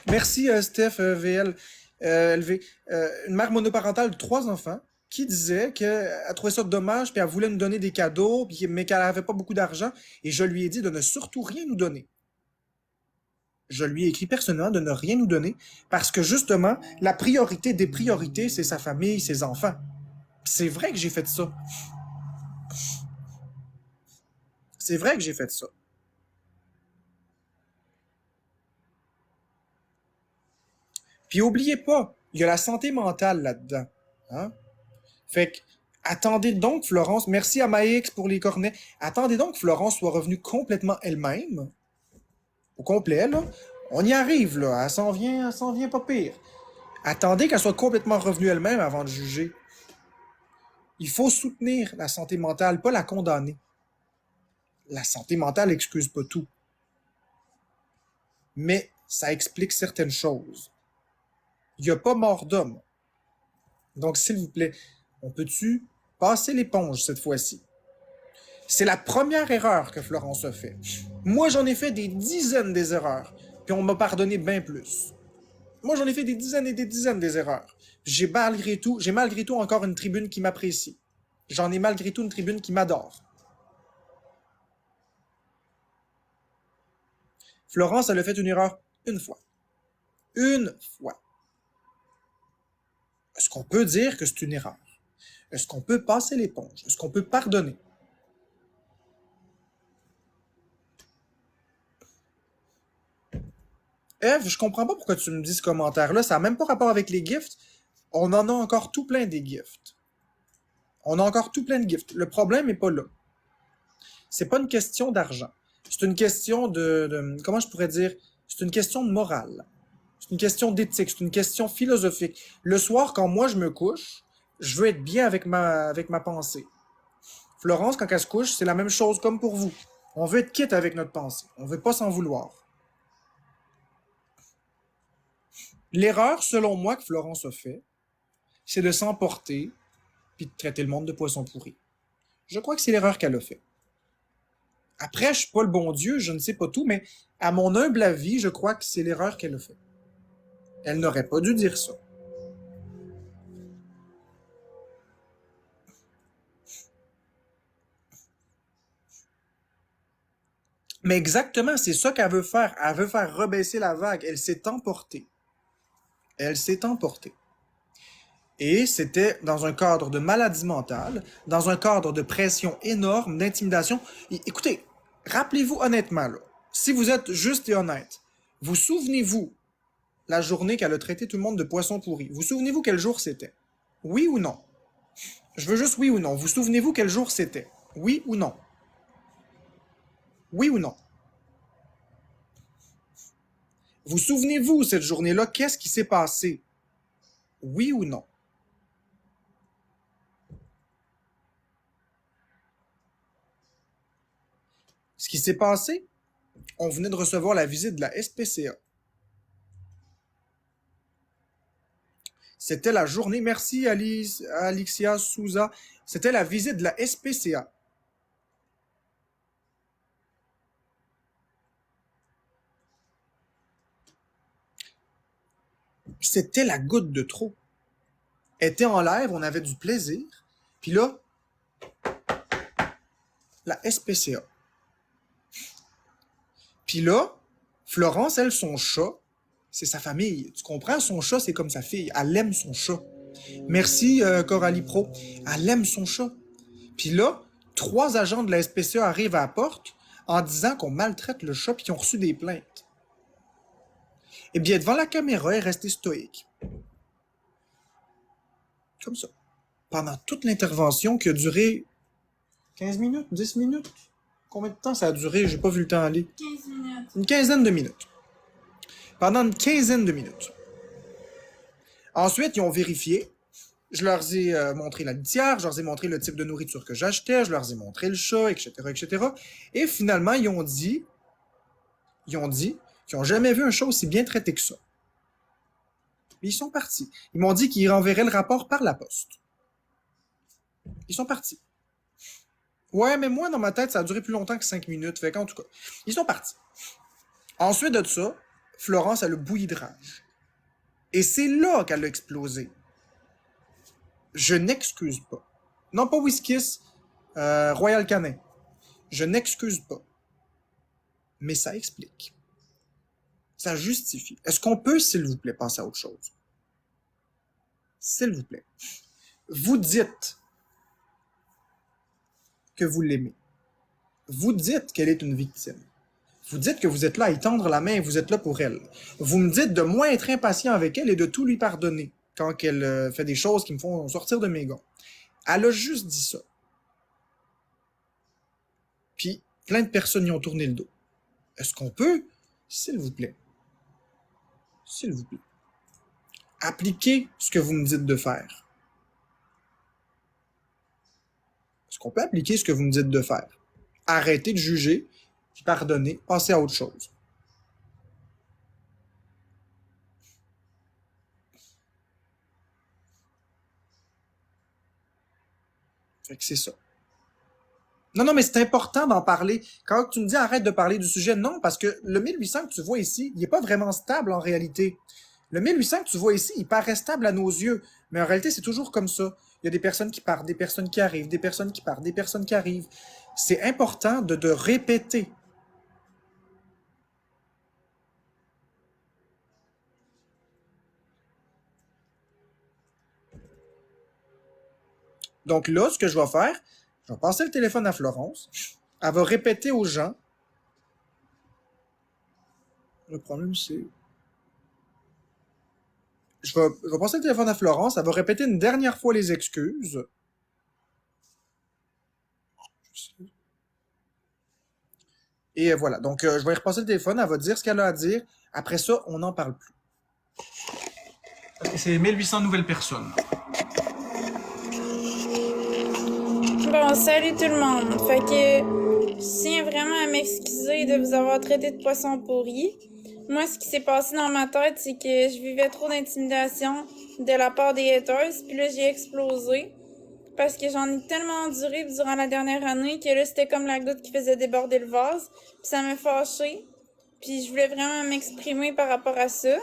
Merci Steph VL LV. Une mère monoparentale de 3 enfants qui disait qu'elle trouvait ça dommage puis elle voulait nous donner des cadeaux mais qu'elle avait pas beaucoup d'argent et je lui ai dit de ne surtout rien nous donner. Je lui ai écrit personnellement de ne rien nous donner parce que justement la priorité des priorités c'est sa famille, ses enfants. C'est vrai que j'ai fait ça. C'est vrai que j'ai fait ça. Puis oubliez pas, il y a la santé mentale là-dedans. Hein? Fait que, attendez donc Florence, merci à Maïx pour les cornets, attendez donc que Florence soit revenue complètement elle-même, au complet, là. On y arrive, là, elle s'en vient pas pire. Attendez qu'elle soit complètement revenue elle-même avant de juger. Il faut soutenir la santé mentale, pas la condamner. La santé mentale excuse pas tout. Mais ça explique certaines choses. Il n'y a pas mort d'homme. Donc, s'il vous plaît, on peut-tu passer l'éponge cette fois-ci? C'est la première erreur que Florence a fait. Moi, j'en ai fait des dizaines des erreurs, puis on m'a pardonné bien plus. Moi, j'en ai fait des dizaines et des dizaines des erreurs. J'ai malgré tout encore une tribune qui m'apprécie. J'en ai malgré tout une tribune qui m'adore. Florence, elle a fait une erreur une fois. Une fois. Est-ce qu'on peut dire que c'est une erreur? Est-ce qu'on peut passer l'éponge? Est-ce qu'on peut pardonner? Eve, je comprends pas pourquoi tu me dis ce commentaire-là. Ça n'a même pas rapport avec les gifts. On en a encore tout plein des gifts. On a encore tout plein de gifts. Le problème n'est pas là. C'est pas une question d'argent. C'est une question comment je pourrais dire? C'est une question de morale. C'est une question d'éthique. C'est une question philosophique. Le soir, quand moi je me couche, je veux être bien avec ma pensée. Florence, quand elle se couche, c'est la même chose comme pour vous. On veut être quitte avec notre pensée. On veut pas s'en vouloir. L'erreur, selon moi, que Florence a fait, c'est de s'emporter puis de traiter le monde de poisson pourri. Je crois que c'est l'erreur qu'elle a fait. Après, je suis pas le bon Dieu, je ne sais pas tout, mais à mon humble avis, je crois que c'est l'erreur qu'elle a fait. Elle n'aurait pas dû dire ça. Mais exactement, c'est ça qu'elle veut faire. Elle veut faire rebaisser la vague. Elle s'est emportée. Elle s'est emportée. Et c'était dans un cadre de maladie mentale, dans un cadre de pression énorme, d'intimidation. Écoutez, rappelez-vous honnêtement, là, si vous êtes juste et honnête, vous souvenez-vous la journée qu'elle a traité tout le monde de poisson pourri? Vous souvenez-vous quel jour c'était? Oui ou non? Je veux juste oui ou non. Vous souvenez-vous quel jour c'était? Oui ou non? Oui ou non? Vous souvenez-vous cette journée-là, qu'est-ce qui s'est passé? Oui ou non? Ce qui s'est passé, on venait de recevoir la visite de la SPCA. C'était la journée, merci Alexia Souza, c'était la visite de la SPCA. C'était la goutte de trop. Elle était en live, on avait du plaisir. Puis là, la SPCA. Puis là, Florence, elle, son chat, c'est sa famille. Tu comprends? Son chat, c'est comme sa fille. Elle aime son chat. Merci, Coralie Pro. Elle aime son chat. Puis là, 3 agents de la SPCA arrivent à la porte en disant qu'on maltraite le chat puis qu'ils ont reçu des plaintes. Eh bien, devant la caméra, elle est restée stoïque. Comme ça. Pendant toute l'intervention qui a duré 15 minutes, 10 minutes. Combien de temps ça a duré? J'ai pas vu le temps aller. 15 minutes. Une quinzaine de minutes. Pendant une quinzaine de minutes. Ensuite, ils ont vérifié. Je leur ai montré la litière, je leur ai montré le type de nourriture que j'achetais, je leur ai montré le chat, etc., etc. Et finalement, ils ont dit qu'ils n'ont jamais vu un chat aussi bien traité que ça. Mais ils sont partis. Ils m'ont dit qu'ils renverraient le rapport par la poste. Ils sont partis. Ouais, mais moi, dans ma tête, ça a duré plus longtemps que 5 minutes. Fait qu'en tout cas, ils sont partis. Ensuite de ça, Florence, elle a bouilli de rage. Et c'est là qu'elle a explosé. Je n'excuse pas. Non, pas Whisky, Royal Canin. Je n'excuse pas. Mais ça explique. Ça justifie. Est-ce qu'on peut, s'il vous plaît, passer à autre chose? S'il vous plaît. Vous dites que vous l'aimez. Vous dites qu'elle est une victime. Vous dites que vous êtes là à y tendre la main et vous êtes là pour elle. Vous me dites de moins être impatient avec elle et de tout lui pardonner quand elle fait des choses qui me font sortir de mes gonds. Elle a juste dit ça. Puis, plein de personnes y ont tourné le dos. Est-ce qu'on peut, s'il vous plaît, appliquer ce que vous me dites de faire? Est-ce qu'on peut appliquer ce que vous me dites de faire? Arrêtez de juger, pardonner, passer à autre chose. Fait que c'est ça. Non, mais c'est important d'en parler. Quand tu me dis arrête de parler du sujet, non, parce que le 1800 que tu vois ici, il n'est pas vraiment stable en réalité. Le 1800 que tu vois ici, il paraît stable à nos yeux, mais en réalité, c'est toujours comme ça. Il y a des personnes qui partent, des personnes qui arrivent, des personnes qui partent, des personnes qui arrivent. C'est important de répéter. Donc là, ce que je vais faire, je vais passer le téléphone à Florence. Elle va répéter aux gens. Le problème, c'est... Je vais passer le téléphone à Florence. Elle va répéter une dernière fois les excuses. Et voilà. Donc, je vais y repasser le téléphone. Elle va dire ce qu'elle a à dire. Après ça, on n'en parle plus. C'est 1800 nouvelles personnes. Bon, salut tout le monde. Fait que je tiens vraiment à m'excuser de vous avoir traité de poisson pourri. Moi, ce qui s'est passé dans ma tête, c'est que je vivais trop d'intimidation de la part des haters, puis là, j'ai explosé. Parce que j'en ai tellement enduré durant la dernière année que là, c'était comme la goutte qui faisait déborder le vase. Puis ça m'a fâchée. Puis je voulais vraiment m'exprimer par rapport à ça.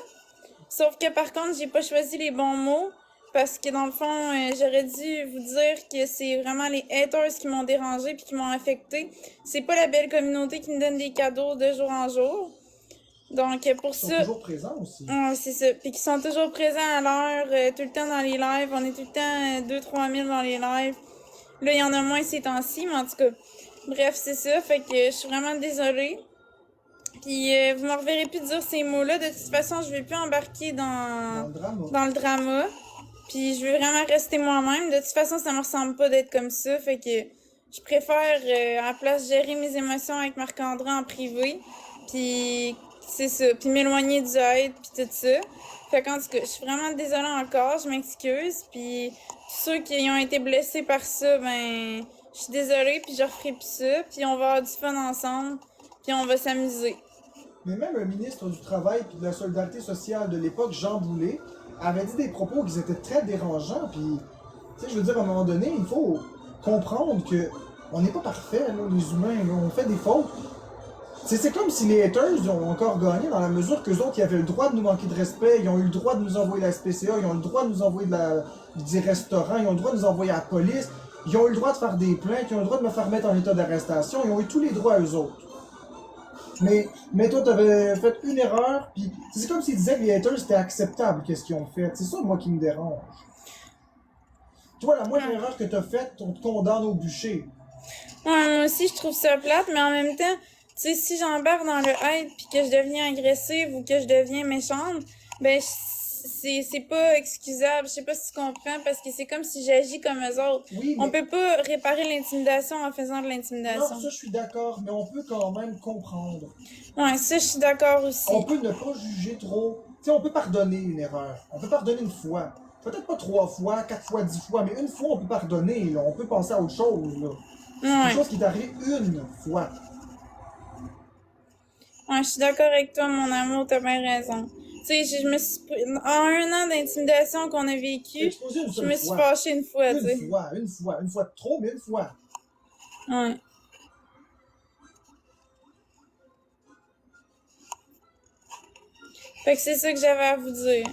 Sauf que par contre, j'ai pas choisi les bons mots. Parce que dans le fond, j'aurais dû vous dire que c'est vraiment les haters qui m'ont dérangé puis qui m'ont affecté. C'est pas la belle communauté qui me donne des cadeaux de jour en jour. Donc, pour Ils sont ça, toujours présents aussi. ouais, c'est ça. Puis qui sont toujours présents à l'heure, tout le temps dans les lives. On est tout le temps 2-3 000 dans les lives. Là, il y en a moins ces temps-ci, mais en tout cas, bref, c'est ça. Fait que je suis vraiment désolée. Puis vous me reverrez plus dire ces mots-là. De toute façon, je vais plus embarquer Dans le drama. dans le drama. Puis je veux vraiment rester moi-même. De toute façon, ça me ressemble pas d'être comme ça. Fait que je préfère, à la place, gérer mes émotions avec Marc-André en privé. Puis c'est ça. Puis m'éloigner du hate, puis tout ça. Fait qu'en tout cas, je suis vraiment désolée encore. Je m'excuse. Puis tous ceux qui ont été blessés par ça, ben, je suis désolée. Puis je referai plus ça. Puis on va avoir du fun ensemble. Puis on va s'amuser. Mais même le ministre du Travail et de la Solidarité sociale de l'époque, Jean Boulet, avait dit des propos qui étaient très dérangeants. Puis, tu sais, je veux dire, à un moment donné, il faut comprendre que on n'est pas parfait, là, les humains, là, on fait des fautes. C'est comme si les haters ont encore gagné dans la mesure qu'eux autres, ils avaient le droit de nous manquer de respect, ils ont eu le droit de nous envoyer la SPCA, ils ont le droit de nous envoyer des restaurants, ils ont le droit de nous envoyer à la police, ils ont eu le droit de faire des plaintes, ils ont le droit de me faire mettre en état d'arrestation, ils ont eu tous les droits à eux autres. Mais toi, t'avais fait une erreur, puis c'est comme s'ils disaient que les haters, c'était acceptable, qu'est-ce qu'ils ont fait. C'est ça, moi, qui me dérange. Tu vois, la moindre erreur que t'as faite, on te condamne au bûcher. Ouais, moi aussi, je trouve ça plate, mais en même temps, tu sais, si j'embarque dans le hate puis que je deviens agressive ou que je deviens méchante, ben, c'est pas excusable. Je sais pas si tu comprends, parce que c'est comme si j'agis comme eux autres. Oui, mais... On peut pas réparer l'intimidation en faisant de Non, l'intimidation. ça, je suis d'accord, mais on peut quand même comprendre. Ouais, ça, je suis d'accord aussi. On peut ne pas juger trop. Tu sais, on peut pardonner une erreur. On peut pardonner une fois. Peut-être pas 3 fois, 4 fois, 10 fois, mais une fois, on peut pardonner, là. On peut penser à autre chose, là. C'est Ouais. quelque chose qui est arrivé une fois. Ouais, je suis d'accord avec toi, mon amour, t'as bien raison. Tu sais, je me suis... En 1 an d'intimidation qu'on a vécu, Exposé une je seule me suis fois. fâchée une fois, tu sais. Une fois de trop, mais une fois. Ouais. Fait que c'est ça que j'avais à vous dire.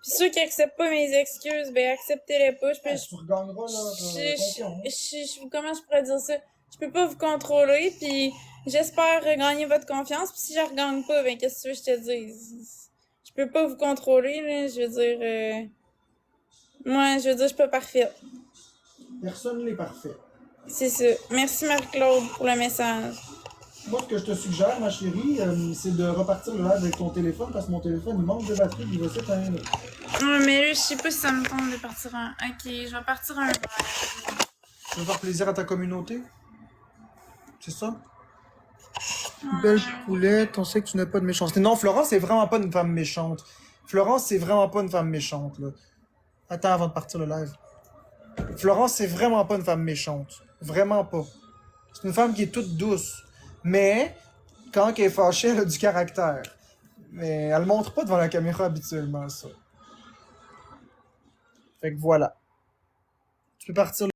Puis ceux qui acceptent pas mes excuses, ben acceptez-les pas. Tu regagneras, là, confiance. Comment je pourrais dire ça? Je peux pas vous contrôler, puis j'espère regagner votre confiance. Puis si je regagne pas, ben qu'est-ce que tu veux que je te dise? Je peux pas vous contrôler, là. Je veux dire, moi, je veux dire, je suis pas parfaite. Personne n'est parfait. C'est ça. Merci Marie-Claude pour le message. Moi, ce que je te suggère, ma chérie, c'est de repartir le live avec ton téléphone, parce que mon téléphone, il manque de batterie, il va s'éteindre. Ouais, mais là, je sais pas si ça me tente de partir un... Ok, je vais partir un... Tu veux faire plaisir à ta communauté? C'est ça? Belle poulette, on sait que tu n'as pas de méchanceté. Non, Florence, c'est vraiment pas une femme méchante. Florence, c'est vraiment pas une femme méchante, là. Attends avant de partir le live. Florence, c'est vraiment pas une femme méchante. Vraiment pas. C'est une femme qui est toute douce. Mais, quand elle est fâchée, elle a du caractère. Mais elle le montre pas devant la caméra habituellement, ça. Fait que voilà. Tu peux partir